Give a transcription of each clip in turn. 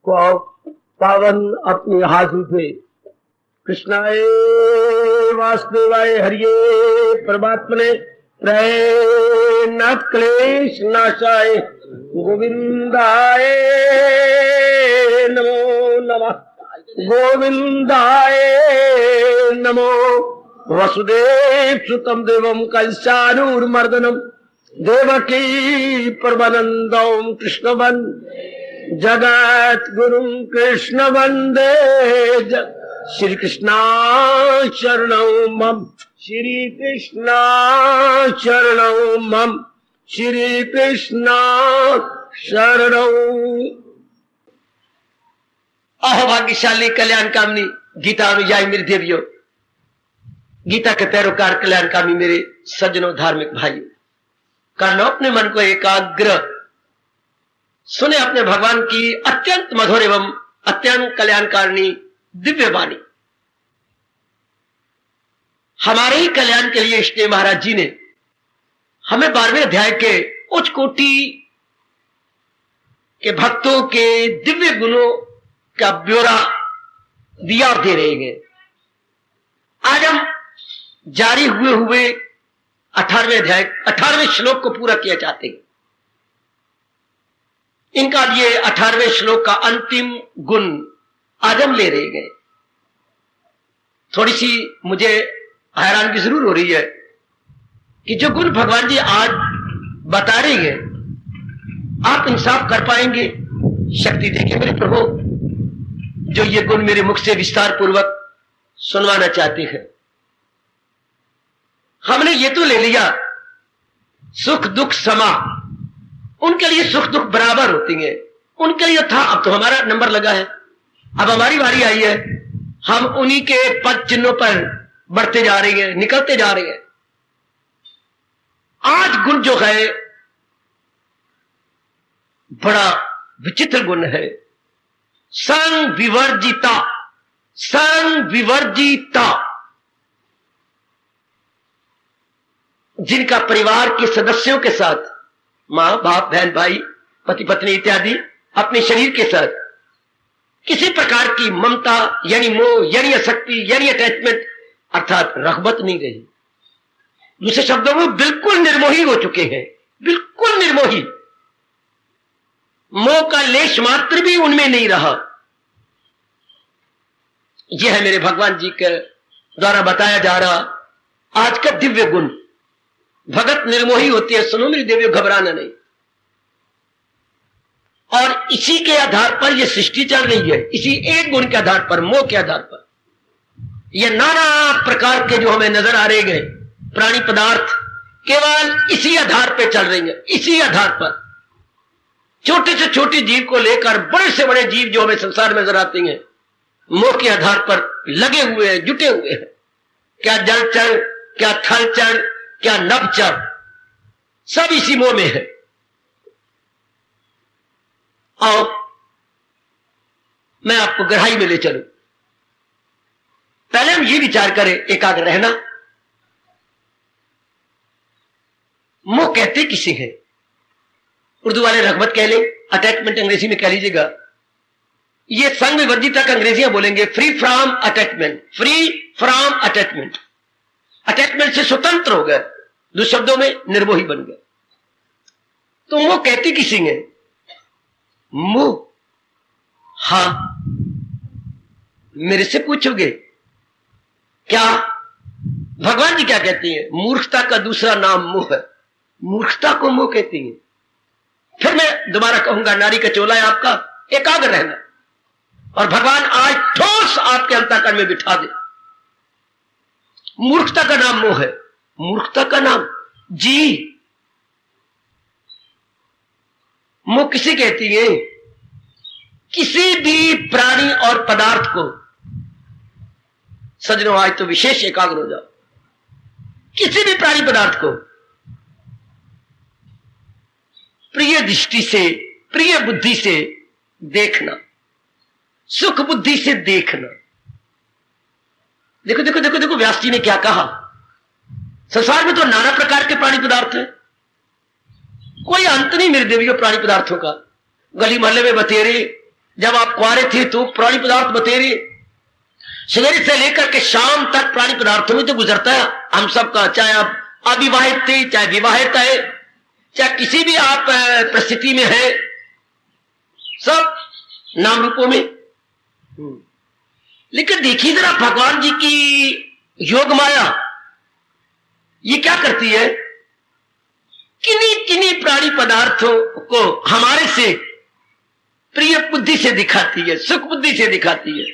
को पावन अपने हाथ से कृष्णाय वासुदेवाय हरिये परमात्मने नाथ क्लेश नाशाय गोविंदाय नमो नमः गोविंदाय नमो वसुदेव सुतम देवम कंसानूर्मर्दनम देवकी परमानंदम कृष्णवन जगत गुरु कृष्ण वंदे श्री कृष्णा शरणौ मम श्री कृष्णा शरणौ मम श्री कृष्णा शरणौ। अहो भाग्यशाली कल्याण कामनी गीता अनुयायी मेरे देवियों, गीता के पैरोकार कल्याण कामी मेरे सज्जनों धार्मिक भाइयों, कर लो अपने मन को एकाग्र, सुने अपने भगवान की अत्यंत मधुर एवं अत्यंत कल्याणकारिणी दिव्य वाणी। हमारे ही कल्याण के लिए इष्ट महाराज जी ने हमें 12वें अध्याय के उच्च कोटि के भक्तों के दिव्य गुणों का ब्यौरा दिया और दे रहे हैं। आज हम जारी हुए 18वें अध्याय 18वें श्लोक को पूरा किया चाहते हैं। इनका ये 18वें श्लोक का अंतिम गुण आज हम ले रहे हैं। थोड़ी सी मुझे हैरानगी जरूर हो रही है कि जो गुण भगवान जी आज बता रहे हैं आप इंसाफ कर पाएंगे? शक्ति देंगे मेरे प्रभु, जो ये गुण मेरे मुख से विस्तार पूर्वक सुनवाना चाहते हैं। हमने ये तो ले लिया सुख दुख समा, उनके लिए सुख दुख बराबर होती है, उनके लिए था। अब तो हमारा नंबर लगा है, अब हमारी बारी आई है, हम उन्हीं के पद चिन्हों पर बढ़ते जा रहे हैं, निकलते जा रहे हैं। आज गुण जो है बड़ा विचित्र गुण है, संग विवर्जिता। संग विवर्जिता, जिनका परिवार के सदस्यों के साथ, मां बाप बहन भाई पति पत्नी इत्यादि, अपने शरीर के साथ किसी प्रकार की ममता यानी मोह यानी आसक्ति यानी अटैचमेंट अर्थात रग़बत नहीं रही। दूसरे शब्दों में बिल्कुल निर्मोही हो चुके हैं, बिल्कुल निर्मोही। मोह का लेश मात्र भी उनमें नहीं रहा। यह है मेरे भगवान जी के द्वारा बताया जा रहा आज का दिव्य गुण। भगत निर्मोही होती है, सुनो मेरी देवियों, घबराना नहीं। और इसी के आधार पर यह सृष्टि चल रही है, इसी एक गुण के आधार पर, मोह के आधार पर। यह नाना प्रकार के जो हमें नजर आ रहे हैं प्राणी पदार्थ केवल इसी आधार पर चल रही है, इसी आधार पर। छोटे से छोटे जीव को लेकर बड़े से बड़े जीव जो हमें संसार में नजर आते हैं, मोह के आधार पर लगे हुए हैं, जुटे हुए हैं। क्या जलचर, क्या थलचर, क्या नभचर, सब इसी मोह में है। आओ मैं आपको गहराई में ले चलूं। पहले हम ये विचार करें, एकाग्र रहना। मोह कहते किसे है? उर्दू वाले रग़बत कह ले, अटैचमेंट अंग्रेजी में कह लीजिएगा। ये संग विवर्जिता का अंग्रेजियां बोलेंगे free from attachment, free from attachment. Attachment से स्वतंत्र हो गए, दूसरे शब्दों में निर्मोही बन गए। तो मोह कहते किसी है? मोह, हां, मेरे से पूछोगे क्या? भगवान जी क्या कहते हैं? मूर्खता का दूसरा नाम मोह है। मूर्खता को मोह कहती है। फिर मैं दोबारा कहूंगा, नारी का चोला है आपका, एकाग्र रहना। और भगवान आज ठोस आपके अंतःकरण में बिठा दे। मूर्खता का नाम मोह है। मूर्खता का नाम जी। मोह किसे कहती है? किसी भी प्राणी और पदार्थ को, सज्जनों आज तो विशेष एकाग्र हो जाओ, किसी भी प्राणी पदार्थ को प्रिय दृष्टि से, प्रिय बुद्धि से देखना, सुख बुद्धि से देखना। देखो देखो देखो देखो, व्यास जी ने क्या कहा। संसार में तो नाना प्रकार के प्राणी पदार्थ हैं, कोई अंत नहीं मेरे देवियों प्राणी पदार्थों का। गली मोहल्ले में बतेरे, जब आप कुआरे थे तो प्राणी पदार्थ बतेरे, सवेरे से लेकर के शाम तक प्राणी पदार्थों में तो गुजरता है हम सबका, चाहे आप अविवाहित थे, चाहे विवाहित है, चाहे किसी भी आप परिस्थिति में है, सब नाम रूपों में। लेकिन देखिए जरा भगवान जी की योग माया ये क्या करती है, किन्हीं किन्हीं प्राणी पदार्थों को हमारे से प्रिय बुद्धि से दिखाती है, सुख बुद्धि से दिखाती है।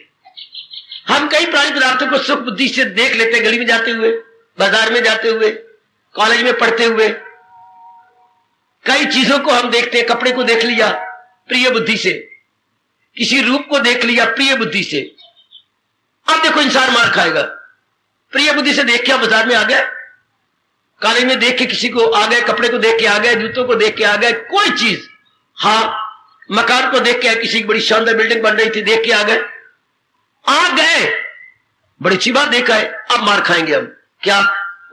हम कई प्राणी पदार्थों को सुख बुद्धि से देख लेते, गली में जाते हुए, बाजार में जाते हुए, कॉलेज में पढ़ते हुए, कई चीजों को हम देखते हैं। कपड़े को देख लिया प्रिय बुद्धि से, किसी रूप को देख लिया प्रिय बुद्धि से। अब देखो इंसान मार खाएगा, प्रिय बुद्धि से देख के बाजार में आ गया, कॉलेज में देख के किसी को आ गए, कपड़े को देख के आ गए, जूतों को देख के आ गए, कोई चीज, हाँ मकान को देख के, किसी की बड़ी शानदार बिल्डिंग बन रही थी देख के आ गए, बड़ी अच्छी बात देखा है, अब मार खाएंगे हम। क्या?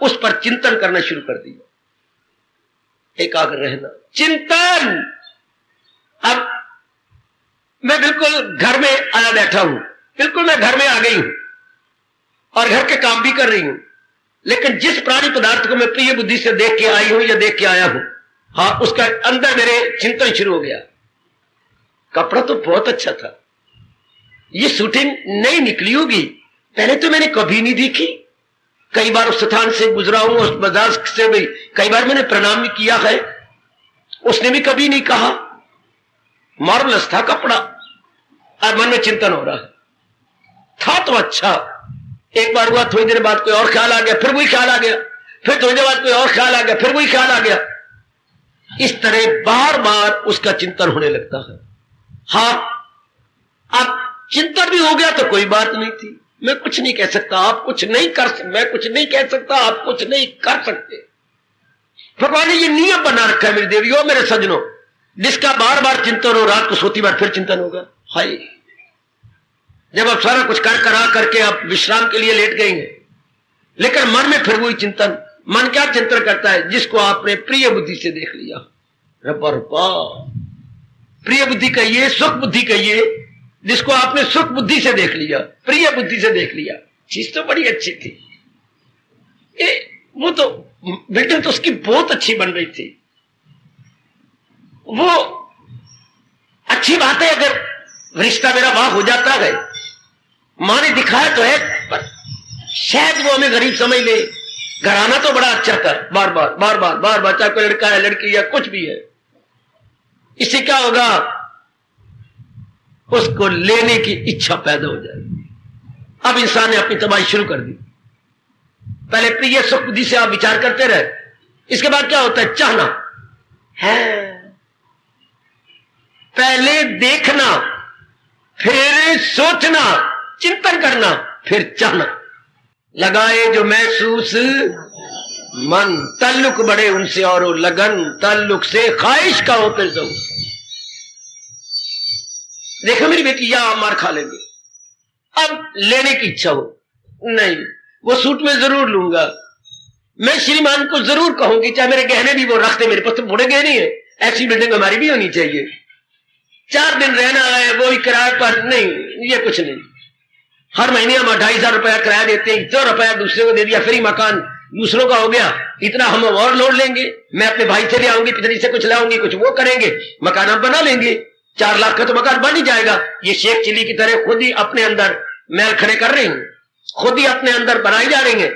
उस पर चिंतन करना शुरू कर दिया, एकाग्र रहना, चिंतन। अब मैं बिल्कुल घर में आया बैठा हूं, बिल्कुल मैं घर में आ गई हूं और घर के काम भी कर रही हूं, लेकिन जिस प्राणी पदार्थ को मैं प्रिय बुद्धि से देख के आई हूं या देख के आया हूं, हाँ उसका अंदर मेरे चिंतन शुरू हो गया। कपड़ा तो बहुत अच्छा था, ये शूटिंग नहीं निकली होगी, पहले तो मैंने कभी नहीं देखी। कई बार उस स्थान से गुजरा हूं, उस बाजार से भी कई बार मैंने प्रणाम भी किया है, उसने भी कभी नहीं कहा मार्वलस था कपड़ा। अब मन में चिंतन हो रहा है, था तो अच्छा। एक बार हुआ, थोड़ी देर बाद कोई और ख्याल आ गया, फिर वही ख्याल आ गया, फिर थोड़ी देर बाद कोई और ख्याल आ गया, फिर वही ख्याल आ गया। इस तरह बार बार उसका चिंतन होने लगता है। हाँ, अब चिंतन भी हो गया तो कोई बात नहीं थी, मैं कुछ नहीं कह सकता, आप कुछ नहीं कर, मैं कुछ नहीं कह सकता, आप कुछ नहीं कर सकते। भगवान ने ये नियम बना रखा है मेरी देवियों, मेरे सज्जनों, जिसका बार बार चिंतन हो, रात को सोती बार फिर चिंतन होगा। हाय, जब आप सारा कुछ कर करा करके आप विश्राम के लिए लेट गए, लेकिन मन में फिर वही चिंतन। मन क्या चिंतन करता है? जिसको आपने प्रिय बुद्धि से देख लिया। रब्बा, प्रिय बुद्धि कहिए, सुख बुद्धि कहिए, जिसको आपने सुख बुद्धि से देख लिया, प्रिय बुद्धि से देख लिया, चीज तो बड़ी अच्छी थी, वो तो बिल्डिंग तो उसकी बहुत अच्छी बन रही थी, वो अच्छी बात है। अगर रिश्ता मेरा वहां हो जाता है, मां ने दिखाया तो है, पर शायद वो हमें गरीब समझ ले। घराना तो बड़ा अच्छा था, बार बार बार बार बार बार, चाहे कोई लड़का है, लड़की है, कुछ भी है, इससे क्या होगा? उसको लेने की इच्छा पैदा हो जाएगी। अब इंसान ने अपनी तबाही शुरू कर दी। पहले प्रिय सुख बुद्धि से आप विचार करते रहे, इसके बाद क्या होता है? चाहना है, पहले देखना, फिर सोचना, चिंतन करना, फिर चाहना। लगाए जो महसूस मन, ताल्लुक बढ़े उनसे और लगन, ताल्लुक से ख्वाहिश का हो फिर जो। देखो मेरी बेटी, या आप मार खा लेंगे, अब लेने की इच्छा हो, नहीं वो सूट में जरूर लूंगा, मैं श्रीमान को जरूर कहूंगी, चाहे मेरे गहने भी वो रखते, मेरे पास तो बड़े गहने हैं, ऐसी बिल्डिंग हमारी भी होनी चाहिए। 4 दिन रहना है, वो ही किराए पर नहीं, ये कुछ नहीं। हर महीने हम 2,500 रुपया किराया देते हैं, 100 रुपया दूसरे को दे दिया, फ्री मकान दूसरों का हो गया, इतना हम और लोड लेंगे। मैं अपने भाई से ले आऊंगी, पितरी से कुछ लाऊंगी, कुछ वो करेंगे, मकान हम बना लेंगे, 4 लाख का तो मकान बन ही जाएगा। ये शेख चिली की तरह खुद ही अपने अंदर महल खड़े कर रहे हैं, खुद ही अपने अंदर बनाई जा रही है।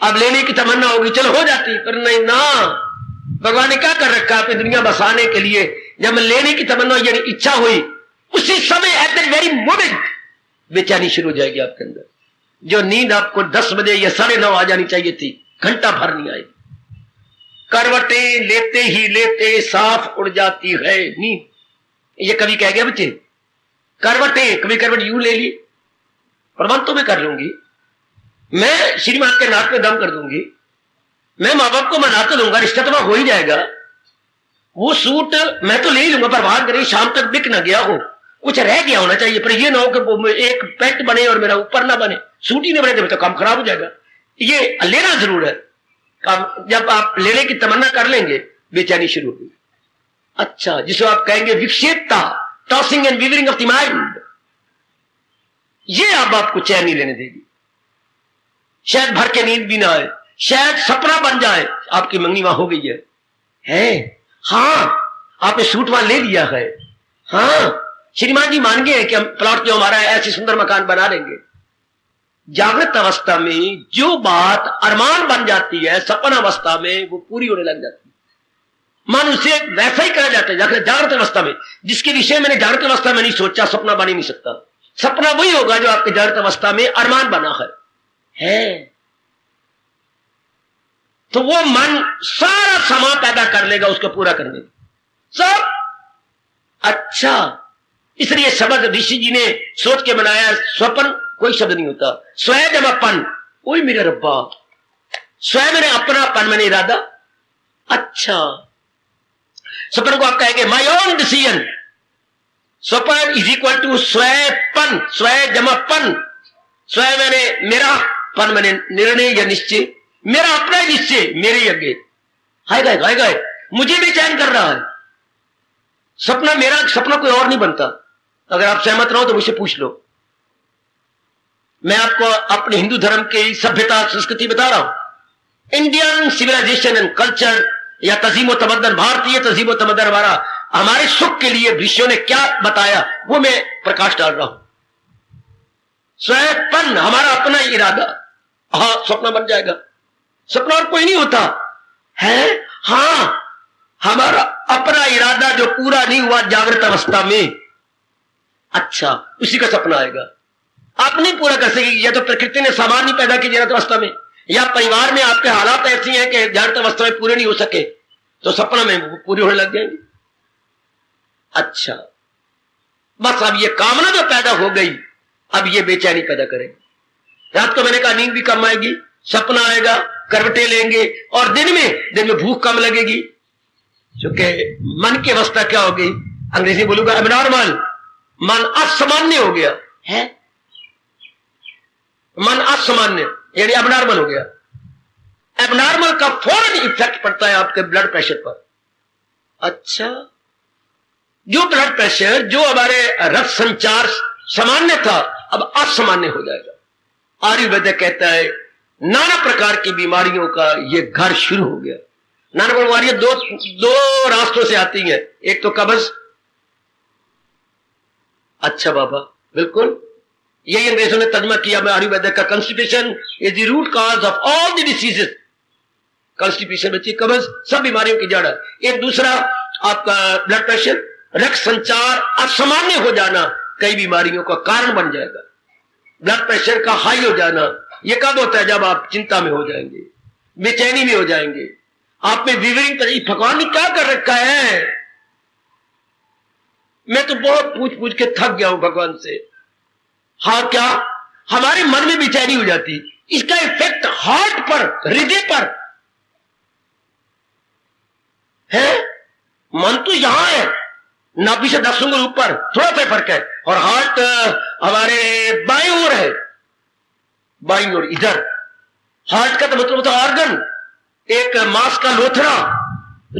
अब लेने की तमन्ना होगी, चलो हो जाती, पर नहीं ना, भगवान ने क्या कर रखा अपनी दुनिया बसाने के लिए। जब लेने की तमन्ना यानी इच्छा हुई, उसी समय एट द वेरी मोमेंट बेचैनी शुरू हो जाएगी आपके अंदर। जो नींद आपको 10 बजे या 9:30 आ जानी चाहिए थी, घंटा भर नहीं आई। करवटें लेते ही लेते साफ उड़ जाती है नींद, ये कभी कह गया बच्चे। करवटें, कभी करवट यूं ले ली, प्रबंध तो मैं कर लूंगी, मैं श्रीमान के नाक में दम कर दूंगी, मैं माँ बाप को मना तो लूंगा, रिश्ता तो हो ही जाएगा। वो सूट मैं तो ले ही लूंगा, पर बाहर करें शाम तक बिक ना गया हो, कुछ रह गया होना चाहिए, पर ये ना हो कि एक पैंट बने और मेरा ऊपर ना बने, सूट ही नहीं बने तो काम खराब हो जाएगा। ये लेना जरूर है काम। जब आप लेने की तमन्ना कर लेंगे, बेचैनी शुरू होगी। अच्छा, जिसको आप कहेंगे विक्षेपता, tossing and wavering of the mind, ये अब आपको चैन नहीं लेने देगी। शायद भर के नींद भी ना आए, शायद सपना बन जाए आपकी मंगनी वहां हो गई है? हाँ, आपने सूट वहां ले लिया है। हाँ, श्रीमान जी मान गए कि हम प्लॉट जो हमारा है ऐसे सुंदर मकान बना लेंगे। जागृत अवस्था में जो बात अरमान बन जाती है, सपन अवस्था में वो पूरी होने लग जाती है। मन उसे वैसा ही कहा जाता है जागृत अवस्था में। जिसके विषय मैंने जागृत अवस्था में नहीं सोचा, सपना बन ही नहीं सकता। सपना वही होगा जो आपके जागृत अवस्था में अरमान बना है। तो वो मन सारा समा पैदा कर लेगा उसको पूरा करने में, सब। अच्छा, इसलिए शब्द ऋषि जी ने सोच के बनाया। स्वपन कोई शब्द नहीं होता, स्वयं जब अपन, वही मेरे रब्बा, स्वयं मैंने अपनापन मैंने इरादा। अच्छा, स्वपन को आप कहेंगे माई ओन डिसीजन। स्वपन इज इक्वल टू स्वयंपन, स्वयं जमापन। स्वयं मैंने मेरा, पन मैंने निर्णय या निश्चय, मेरा अपना निश्चय मेरे आगे। हाय गए मुझे भी चैन कर रहा है। सपना मेरा, सपना कोई और नहीं बनता। अगर आप सहमत रहो तो मुझसे पूछ लो। मैं आपको अपने हिंदू धर्म की सभ्यता संस्कृति बता रहा हूं। इंडियन सिविलाइजेशन एंड कल्चर या तजीमो तमद्दन, भारतीय तजीमो तमद्दन हमारे सुख के लिए ऋषियों ने क्या बताया वो मैं प्रकाश डाल रहा हूं। स्वयंपन हमारा अपना इरादा, हाँ सपना बन जाएगा। सपना और कोई नहीं होता है। हाँ, हमारा अपना इरादा जो पूरा नहीं हुआ जागृत अवस्था में, अच्छा उसी का सपना आएगा। आप नहीं पूरा कर सकेगी, या तो प्रकृति ने सामान नहीं पैदा किया जागृत अवस्था में, या परिवार में आपके हालात ऐसी हैं कि जागृत अवस्था में पूरे नहीं हो सके तो सपना में पूरी होने लग जाएंगे। अच्छा, बस अब ये कामना जो पैदा हो गई, अब ये बेचैनी पैदा करेगी। रात को मैंने कहा नींद भी कम आएगी, सपना आएगा, करवटें लेंगे, और दिन में भूख कम लगेगी। क्योंकि मन की अवस्था क्या हो गई, अंग्रेजी बोलूंगा एबनॉर्मल, मन असामान्य हो गया है। मन असामान्य यानी एबनॉर्मल हो गया। एबनॉर्मल का फौरन इफेक्ट पड़ता है आपके ब्लड प्रेशर पर। अच्छा, जो ब्लड प्रेशर, जो हमारे रक्त संचार सामान्य था, अब असामान्य हो जाएगा। आयुर्वेद कहता है नाना प्रकार की बीमारियों का ये घर शुरू हो गया। नाना बीमारियां दो रास्तों से आती हैं। एक तो कब्ज। अच्छा बाबा, बिल्कुल यही अंग्रेजों ने तर्जमा किया मैं आयुर्वेद का। Constipation is the root cause of all the diseases. Constipation बच्ची, कब्ज सब बीमारियों की जड़ है। एक दूसरा आपका ब्लड प्रेशर, रक्त संचार असामान्य हो जाना कई बीमारियों का कारण बन जाएगा। ब्लड प्रेशर का हाई हो जाना ये कब होता है, जब आप चिंता में हो जाएंगे, बेचैनी में हो जाएंगे, आप में विवरिंग करेंगे भगवान ने क्या कर रखा है। मैं तो बहुत पूछ पूछ के थक गया हूं भगवान से। हाँ, क्या हमारे मन में बेचैनी हो जाती, इसका इफेक्ट हार्ट पर, हृदय पर है। मन तो यहां है, नाभि से 10 उंगल ऊपर, थोड़ा सा फर्क है, और हार्ट हमारे बाईं ओर है, बाईं ओर इधर। हार्ट का तो मतलब होता है ऑर्गन, एक मांस का लोथड़ा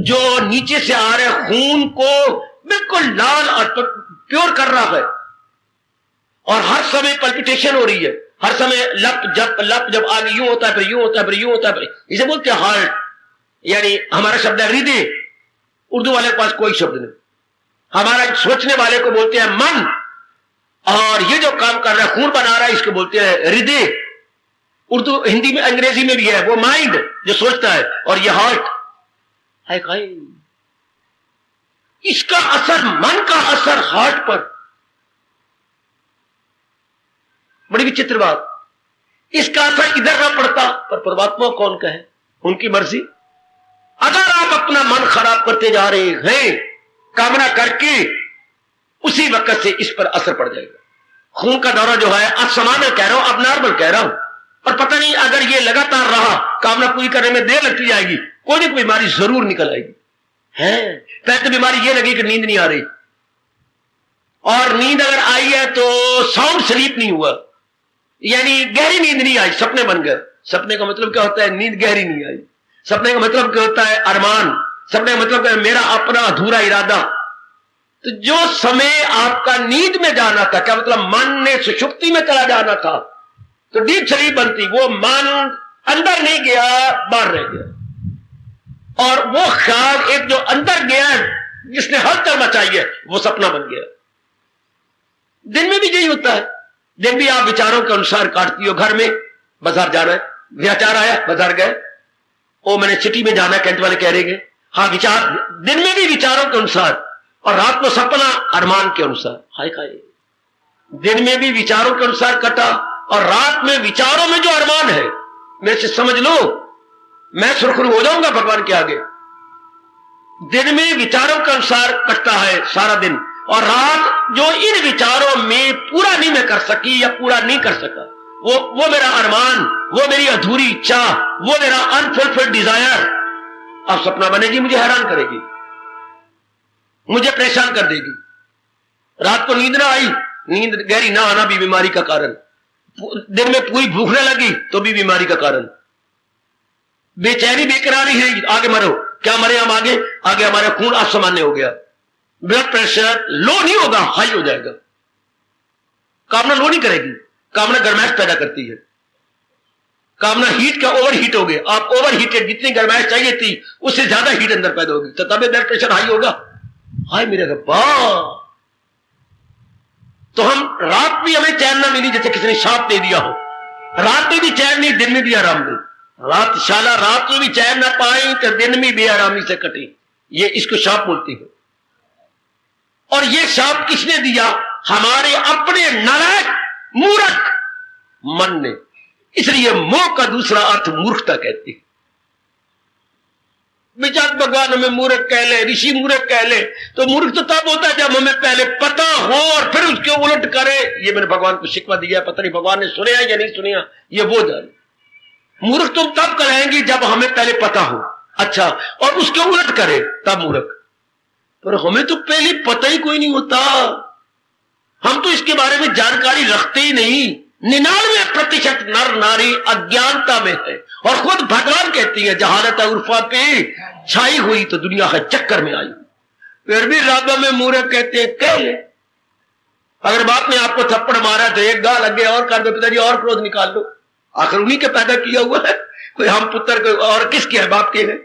जो नीचे से आ रहे खून को बिल्कुल लाल और प्योर कर रहा है, और हर समय पल्पिटेशन हो रही है, हर समय लप जब आगे यूं होता है, फिर यूं होता है, फिर यूं होता है, फिर इसे बोलते हैं हार्ट। यानी हमारा शब्द है हृदय। उर्दू वाले के पास कोई शब्द नहीं, हमारा सोचने वाले को बोलते हैं मन, और ये जो काम कर रहा है, खून बना रहा है, इसको बोलते हैं हृदय। उर्दू, हिंदी में, अंग्रेजी में भी है वो माइंड जो सोचता है, और ये हार्ट है। इसका असर, मन का असर हार्ट पर, बड़ी विचित्र बात। इसका असर इधर ना पड़ता, पर परमात्मा कौन कहे, उनकी मर्जी। अगर आप अपना मन खराब करते जा रहे हैं कामना करके, उसी वक्त से इस पर असर पड़ जाएगा। खून का दौरा जो है, असामान्य कह रहा हूं, अब नॉर्मल कह रहा हूं, और पता नहीं अगर ये लगातार रहा, कामना पूरी करने में देर लगती जाएगी, कोई ना कोई बीमारी जरूर निकल आएगी है। पहले तो बीमारी ये लगी कि नींद नहीं आ रही, और नींद अगर आई है तो साउंड स्लीप नहीं हुआ, यानी गहरी नींद नहीं आई, सपने बन गए। सपने का मतलब क्या होता है, नींद गहरी नहीं आई। सपने का मतलब क्या होता है, अरमान। सपने का मतलब क्या है, मेरा अपना अधूरा इरादा। तो जो समय आपका नींद में जाना था, क्या मतलब मन ने सुषुप्ति में चला जाना था, तो डीप स्लीप बनती, वो मन अंदर नहीं गया, बाहर रह गया, और वो ख्याल एक जो अंदर गया जिसने हलचल मचाई है वो सपना बन गया। दिन में भी यही होता है, दिन भी आप विचारों के अनुसार काटती हो। घर में बाजार जाना है, विचार आया बाजार गए, ओ मैंने सिटी में जाना है, कैंट वाले कह रहे, हाँ विचार, दिन में भी विचारों के अनुसार, और रात को सपना अरमान के अनुसार। हाय खाए, दिन में भी विचारों के अनुसार कटा, और रात में विचारों में जो अरमान है, मेरे से समझ लो मैं सुरखरू हो जाऊंगा भगवान के आगे। दिन में विचारों के अनुसार कटता है सारा दिन, और रात जो इन विचारों में पूरा नहीं मैं कर सकी या पूरा नहीं कर सका, वो मेरा अरमान, वो मेरी अधूरी इच्छा, वो मेरा अनफुलफिल्ड डिजायर, अब सपना बनेगी, मुझे हैरान करेगी, मुझे परेशान कर देगी। रात को नींद ना आई, नींद गहरी ना आना भी बीमारी का कारण, दिन में पूरी भूख न लगी तो भी बीमारी का कारण, बेचैनी बेकरारी है, आगे मरो, क्या मरे हम आगे, आगे हमारा खून असामान्य हो गया, ब्लड प्रेशर लो नहीं होगा, हाई हो जाएगा, कामना लो नहीं करेगी, कामना गर्माइश पैदा करती है, कामना हीट का ओवर हीट हो गया, आप ओवर हीटेड, जितनी गर्माइश चाहिए थी उससे ज्यादा हीट अंदर पैदा होगी, तो तब ब्लड प्रेशर हाई होगा। हाय मेरे रब्बा, तो हम रात भी हमें चैन ना मिली, जैसे किसी ने शाप दे दिया हो, रात में भी चैन नहीं, दिन में भी आराम नहीं, रात शाला रात में भी चैन ना पाई तो दिन में बेआरामी से कटी, ये इसको शाप बोलती है। और ये शाप किसने दिया? हमारे अपने नालायक मूर्ख मन ने। इसलिए मोह का दूसरा अर्थ मूर्खता कहती है। विचार भगवान हमें मूर्ख कह ले, ऋषि मूर्ख कह ले, तो मूर्ख तो तब होता है जब हमें पहले पता हो और फिर उसके उलट करे। ये मैंने भगवान को शिकवा दिया, पता नहीं भगवान ने सुना या नहीं सुना, ये वो जाने। मूर्ख तुम तब कहेंगे जब हमें पहले पता हो, अच्छा, और उसके उलट करे तब मूर्ख। पर हमें तो पहले पता ही कोई नहीं होता, हम तो इसके बारे में जानकारी रखते ही नहीं। 99% नर नारी अज्ञानता में है, और खुद भगवान कहती है जहालत उर्फा पे छाई हुई तो दुनिया है चक्कर में आई। फिर भी राधा में मूर्ख कहते हैं, कह ले। अगर बाप ने आपको थप्पड़ मारा तो एक गाल लग गया और कर दो, पिताजी और क्रोध निकाल लो, आखिर उन्हीं के पैदा किया हुआ है, कोई हम पुत्र को और किसके है, बाप के है।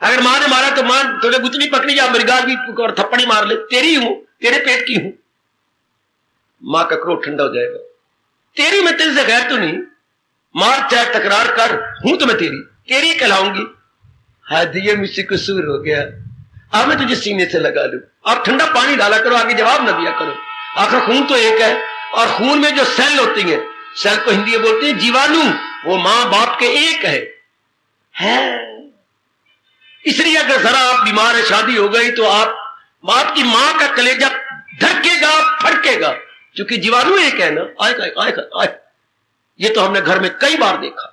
अगर माँ ने मारा तो मां तुझे गुतनी पकड़ी जा मेरी गाल भी और थप्पड़ी मार ले, तेरी हूं, तेरे पेट की हूं, मां का क्रोध ठंडा हो जाएगा। तेरी मैं तेरे से गैर तो नहीं, मार चाहे तकरार कर, हूं तो मैं तेरी कहलाऊंगी। हाथ ये मुझसे कसूर हो गया, अब मैं तुझे सीने से लगा लूं। आप ठंडा पानी डाला करो, आगे जवाब न दिया करो। आखिर खून तो एक है, और खून में जो सेल होती है, सेल को हिंदी में बोलते हैं जीवाणु, वो मां बाप के एक है। इसलिए अगर जरा आप बीमार है, शादी हो गई, तो आपकी मां का कलेजा धड़केगा, फड़केगा, क्योंकि जीवाणु एक है ना। आए ये तो हमने घर में कई बार देखा,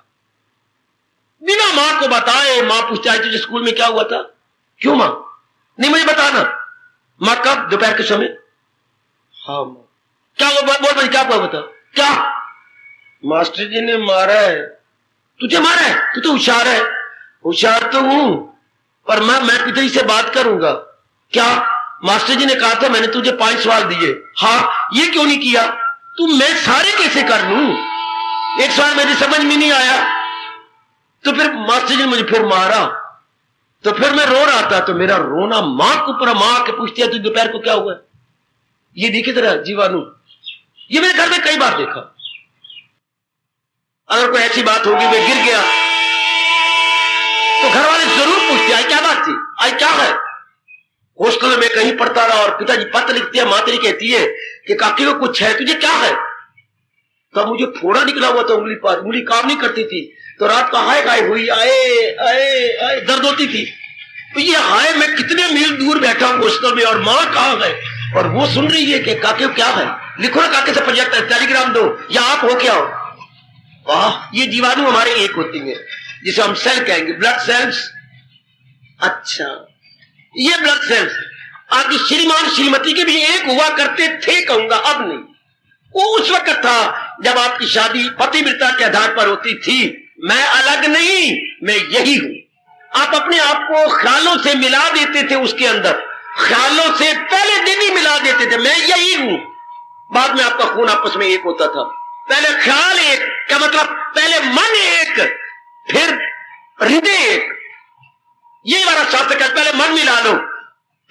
बिना मां को बताए। मां पूछता है तुझे स्कूल में क्या हुआ था, क्यों मां नहीं मुझे बताना। मां कब, दोपहर के समय। हाँ मां, क्या हुआ, बोल क्या हुआ, बता क्या। मास्टर जी ने मारा है। तुझे मारा है? तू तो होशियार है। होशियार तो हूं, पर मैं पिताजी से बात करूंगा। क्या? मास्टर जी ने कहा था मैंने तुझे 5 सवाल दिए। हाँ, ये क्यों नहीं किया? तू मैं सारे कैसे कर लूं, एक सवाल मेरी समझ में नहीं आया, तो फिर मास्टर जी ने मुझे फिर मारा, तो फिर मैं रो रहा था, तो मेरा रोना मां को पूरा, मां के पूछती है तू दोपहर को क्या हुआ। ये देखे तरह जीवाणु, ये मेरे घर में कई बार देखा। अगर कोई ऐसी बात होगी मैं गिर गया तो घर वाले जरूर पूछते आई क्या बात थी, आई क्या है। हॉस्टल में कहीं पढ़ता रहा और पिताजी पत्र लिखते हैं, मां तेरी कहती है कि काकी को कुछ है, तुझे क्या है। तब मुझे फोड़ा निकला हुआ था उंगली पर, उंगली काम नहीं करती थी, तो रात का हाय गाय हुई, आए दर्द होती थी। तो ये हाय मैं कितने मील दूर बैठा हूं हॉस्टल में, और मां कहां है, और वो सुन रही है कि काके क्या है, लिखो ना काके से प्रोजेक्ट टेलीग्राम दो, या आप हो क्या हो। वाह, ये जीवाणु हमारे एक होती है, जिसे हम सेल कहेंगे, ब्लड सेल्स। अच्छा, ये ब्लड सेल्स आपकी श्रीमान श्रीमती के भी एक हुआ करते थे, कहूंगा अब नहीं। वो उस वक्त था जब आपकी शादी पतिव्रता के आधार पर होती थी। मैं अलग नहीं, मैं यही हूं। आप अपने आप को ख्यालों से मिला देते थे उसके अंदर, ख्यालों से पहले दिन ही मिला देते थे, मैं यही हूं। बाद में आपका खून आपस में एक होता था। पहले ख्याल एक का मतलब पहले मन एक, फिर हृदय एक। ये वाला शास्त्र का पहले मन मिला लो,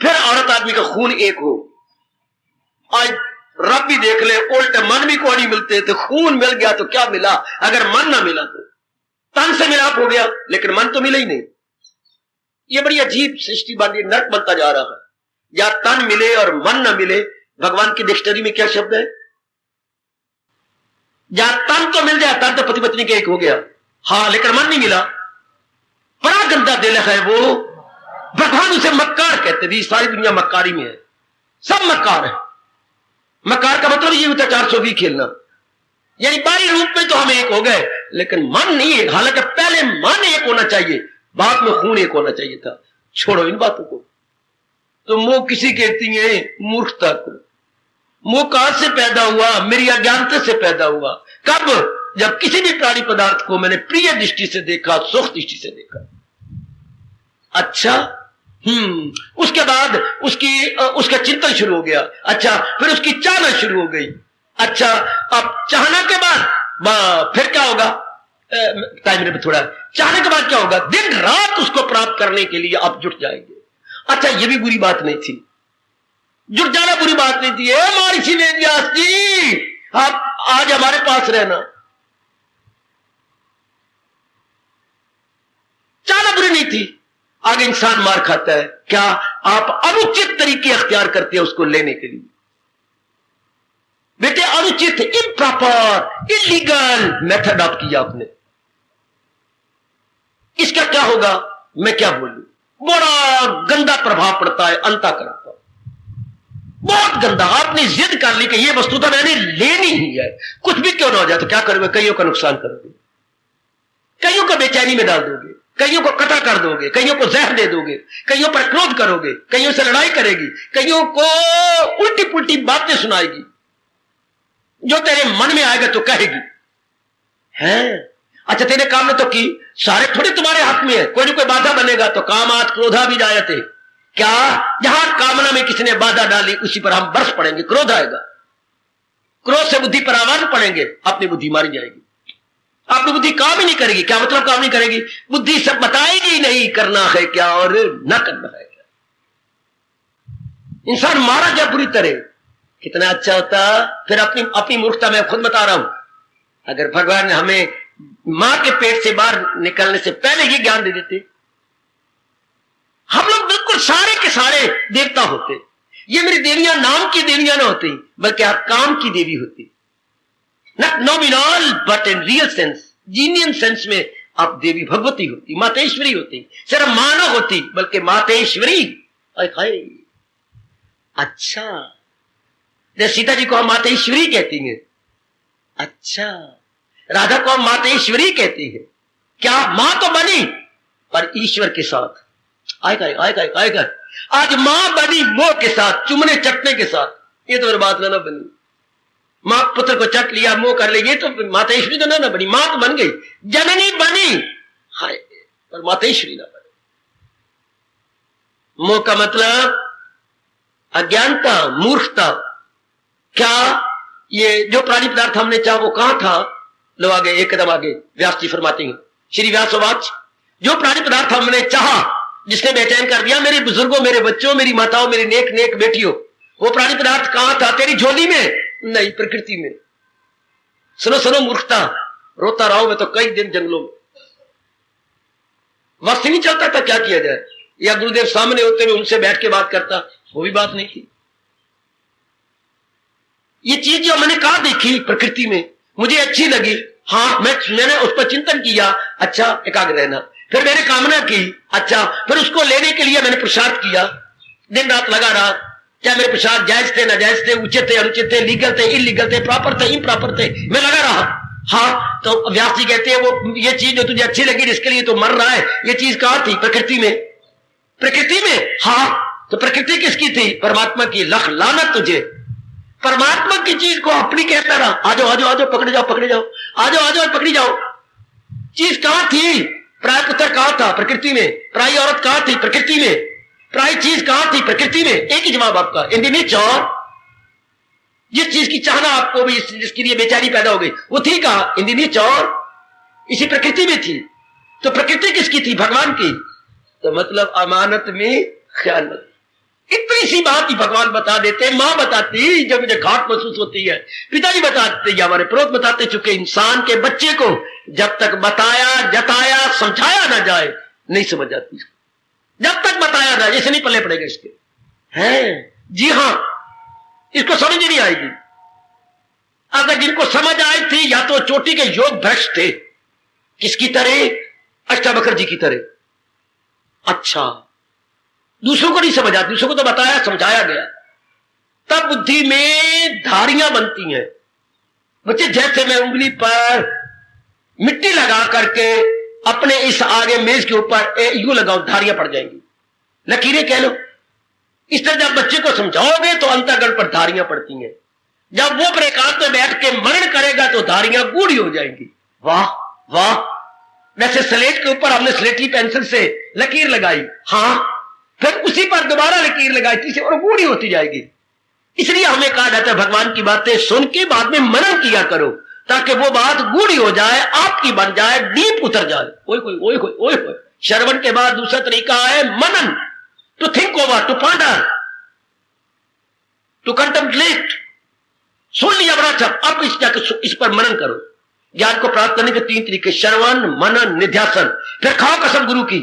फिर औरत आदमी का खून एक हो। आज रब भी देख ले, उल्टे मन भी को नहीं मिलते, तो खून मिल गया तो क्या मिला? अगर मन ना मिला तो तन से मिलाप हो गया, लेकिन मन तो मिला ही नहीं। ये बड़ी अजीब सृष्टि बन नरक बनता जा रहा है। या तन मिले और मन ना मिले, भगवान की डिक्शनरी में क्या शब्द है? या तन तो मिल जाए, तन तो पति पत्नी के एक हो गया, हाँ, लेकिन मन नहीं मिला। बड़ा गंदा दिल है वो। भगवान उसे मक्कार कहते भी, सारी दुनिया मक्कारी में है, सब मक्कार है। मक्कार का मतलब ये होता है 420 खेलना, यानी बाहरी रूप में तो हम एक हो गए, लेकिन मन नहीं है। हालांकि पहले मन एक होना चाहिए, बाद में खून एक होना चाहिए था। छोड़ो इन बातों को। तो मोह किसी कहती है? मूर्खता को। मोह कहां से पैदा हुआ? मेरी अज्ञानता से पैदा हुआ। कब? जब किसी भी प्राणी पदार्थ को मैंने प्रिय दृष्टि से देखा, सुख दृष्टि से देखा। अच्छा, उसके बाद उसका चिंतन शुरू हो गया। अच्छा, फिर उसकी चाहना शुरू हो गई। अच्छा, अब चाहना के बाद फिर क्या होगा? टाइम मेरे पे थोड़ा। चाहने के बाद क्या होगा? दिन रात उसको प्राप्त करने के लिए आप जुट जाएंगे। अच्छा, ये भी बुरी बात नहीं थी, जुट जाना बुरी बात नहीं थी। महर्षि वेदव्यास जी, आप आज हमारे पास रहना। चाहना बुरी नहीं थी। आगे इंसान मार खाता है। क्या? आप अनुचित तरीके अख्तियार करते हैं उसको लेने के लिए। बेटे, अनुचित, इम्प्रॉपर, इलीगल मेथड आप किया आपने। इसका क्या होगा? मैं क्या बोलूं? बड़ा गंदा प्रभाव पड़ता है अंतःकरण पर, बहुत गंदा। आपने जिद कर ली कि ये वस्तु तो मैंने लेनी ही है, कुछ भी क्यों ना हो जाए। तो क्या करोगे? कईयों का नुकसान करोगे, कईयों को बेचैनी में डाल दोगे, कईयों को कटा कर दोगे, कईयों को जहर दे दोगे, कईयों पर क्रोध करोगे, कईयों से लड़ाई करेगी, कईयों को उल्टी पुल्टी बातें सुनाएगी, जो तेरे मन में आएगा तो कहेगी है। अच्छा, तेरे काम में तो की, सारे थोड़ी तुम्हारे हाथ में है। कोई ना कोई बाधा बनेगा तो कामात क्रोधा भी जायते। क्या? जहां कामना में किसी ने बाधा डाली उसी पर हम बरस पड़ेंगे, क्रोध आएगा। क्रोध से बुद्धि पर आवाज पड़ेंगे, अपनी बुद्धि मारी जाएगी, आपकी बुद्धि काम ही नहीं करेगी। क्या मतलब काम नहीं करेगी? बुद्धि सब बताएगी नहीं करना है क्या और न करना है क्या। इंसान मारा जाए बुरी तरह, कितना अच्छा होता। फिर अपनी मूर्खता मैं खुद बता रहा हूं। अगर भगवान ने हमें मां के पेट से बाहर निकलने से पहले ही ज्ञान दे देते, हम लोग बिल्कुल सारे के सारे देवता होते। ये मेरी देवियां नाम की देवियां ना होती, बल्कि आप काम की देवी होती। Not nominal but in real sense, जीनियन sense में आप देवी भगवती होती, मातेश्वरी होती। सिर्फ मानो होती, बल्कि मातेश्वरी। अच्छा, सीता जी को हम मातेश्वरी कहती हैं। अच्छा, राधा को हम मातेश्वरी कहती है। क्या? मां तो बनी पर ईश्वर के साथ। आएगा आज मां बनी मोह के साथ, चुमने चटने के साथ। ये तो मेरी बात ना बनी। मां पुत्र को चट लिया, मोह कर ले, ये तो मातेश्वरी तो ना बनी। मां तो बन गई, जननी बनी, हाय, पर मातेश्वरी ना बनी। मोह का मतलब अज्ञानता, मूर्खता। क्या? ये जो प्राणी पदार्थ हमने चाहा वो कहां था? लो आगे, एक कदम आगे व्यास जी फरमाते हैं, श्री व्यासवाच, जो प्राणी पदार्थ हमने चाहा, जिसने बेचैन कर दिया, मेरे बुजुर्गों, मेरे बच्चों, मेरी माताओं, मेरी नेक नेक बेटियों, वो प्राणी पदार्थ कहां था? तेरी झोली में नहीं, प्रकृति में। सुनो सुनो मूर्खता, रोता रहा हूं मैं तो कई दिन जंगलों में, वक्त नहीं चलता था क्या किया जाए। या गुरुदेव सामने होते हुए उनसे बैठ के बात करता, वो भी बात नहीं थी। ये चीज जो मैंने कहा देखी प्रकृति में, मुझे अच्छी लगी, हाँ, मैंने उस पर चिंतन किया, अच्छा, एकाग्र रहना। फिर मैंने कामना की, अच्छा, फिर उसको लेने के लिए मैंने पुरुषार्थ किया, दिन रात लगा रहा। क्या मेरे पुरुषार्थ जायज थे, नाजायज थे, उचित थे, अनुचित थे, लीगल थे, इलीगल थे, प्रॉपर थे, इम्प्रॉपर थे, मैं लगा रहा। हाँ, तो व्यास जी कहते हैं वो ये चीज जो तुझे अच्छी लगी, जिसके लिए तो मर रहा है, ये चीज कहां थी? प्रकृति में। प्रकृति में? हाँ, तो प्रकृति किसकी थी? परमात्मा की। लख लानत तुझे, परमात्मा की चीज को अपनी कहता रहा। आ जाओ आ जाओ आ जाओ, पकड़े जाओ पकड़े जाओ, आ जाओ आ जाओ पकड़ी जाओ। चीज कहां थी? प्राय पुत्र कहां था? प्रकृति में। प्राय औरत कहां थी? प्रकृति में। प्राइज चीज कहां थी? प्रकृति में। एक ही जवाब आपका, इन द नेचर। जिस चीज की चाहना आपको भी, जिसके लिए बेचारी पैदा हो गई, वो थी कहां? इन द नेचर, इसी प्रकृति में थी। तो प्रकृति किसकी थी? भगवान की। तो मतलब अमानत में खयानत। इतनी सी बात ही भगवान बता देते, मां बताती जब मुझे घाट महसूस होती है, पिताजी बताते या हमारे पुरोहित बताते, चुके इंसान के बच्चे को जब तक बताया, जताया, समझाया ना जाए नहीं समझ जाती। जब तक बताया जाए जैसे नहीं पल्ले पड़ेगा इसके। हैं जी हां, इसको समझ नहीं आएगी। अगर जिनको समझ आई थी या तो चोटी के योग भ्रष्ट थे, किसकी तरह? अष्टावक्र जी की तरह। अच्छा, दूसरों को नहीं समझ आती, दूसरों को तो बताया, समझाया गया, तब बुद्धि में धारियां बनती हैं। बच्चे जैसे मैं उंगली पर मिट्टी लगा करके अपने इस आगे मेज के ऊपर यूं लगाऊं, धारियां पड़ जाएंगी, लकीरें कह लो। इस तरह जब बच्चे को समझाओगे तो अंतःकरण पर धारियां पड़ती हैं। जब वो पर एकांत में बैठ के मनन करेगा तो धारियां गूढ़ी हो जाएंगी। वाह वाह, वैसे स्लेट के ऊपर हमने स्लेटी पेंसिल से लकीर लगाई, हां, फिर उसी पर दोबारा लकीर लगाई, तीसरी और गूढ़ी होती जाएगी। इसलिए हमें कहा जाता है भगवान की बातें सुन के बाद में मनन किया करो, ताकि वो बात गूढ़ी हो जाए, आपकी बन जाए, डीप उतर जाए। ओए श्रवण के बाद दूसरा तरीका है मनन, to think over, to ponder, to contemplate. सुन लिया बड़ा अच्छा, अब इस पर मनन करो। ज्ञान को प्राप्त करने के 3 तरीके, श्रवण, मनन, निध्यासन। फिर खाओ कसम गुरु की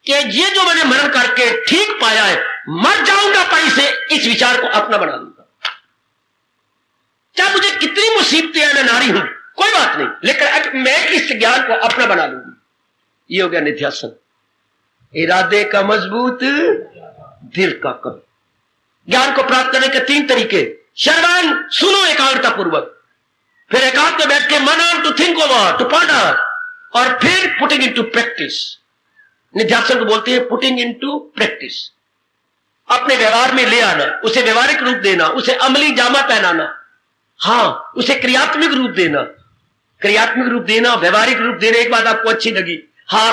कि ये जो मैंने मनन करके ठीक पाया है, मर जाऊंगा पर इसे, इस विचार को अपना बना लूंगा। चाहे मुझे कितनी मुसीबतें हैं, मैं नारी हूं, कोई बात नहीं, लेकिन मैं इस ज्ञान को अपना बना लूंगी। ये हो गया निध्यासन। इरादे का मजबूत, दिल का कम। ज्ञान को प्राप्त करने के 3 तरीके, श्रवण, सुनो एकाग्रता पूर्वक, फिर एकांत में बैठ के मनन, to think over, to ponder, और फिर पुटिंग इनटू प्रैक्टिस। निध्यासन को बोलते हैं पुटिंग इनटू प्रैक्टिस। अपने व्यवहार में ले आना, उसे व्यवहारिक रूप देना, उसे अमली जामा पहनाना, हां, उसे क्रियात्मक रूप देना। क्रियात्मक रूप देना, व्यवहारिक रूप देना। एक बात आपको अच्छी लगी, हां,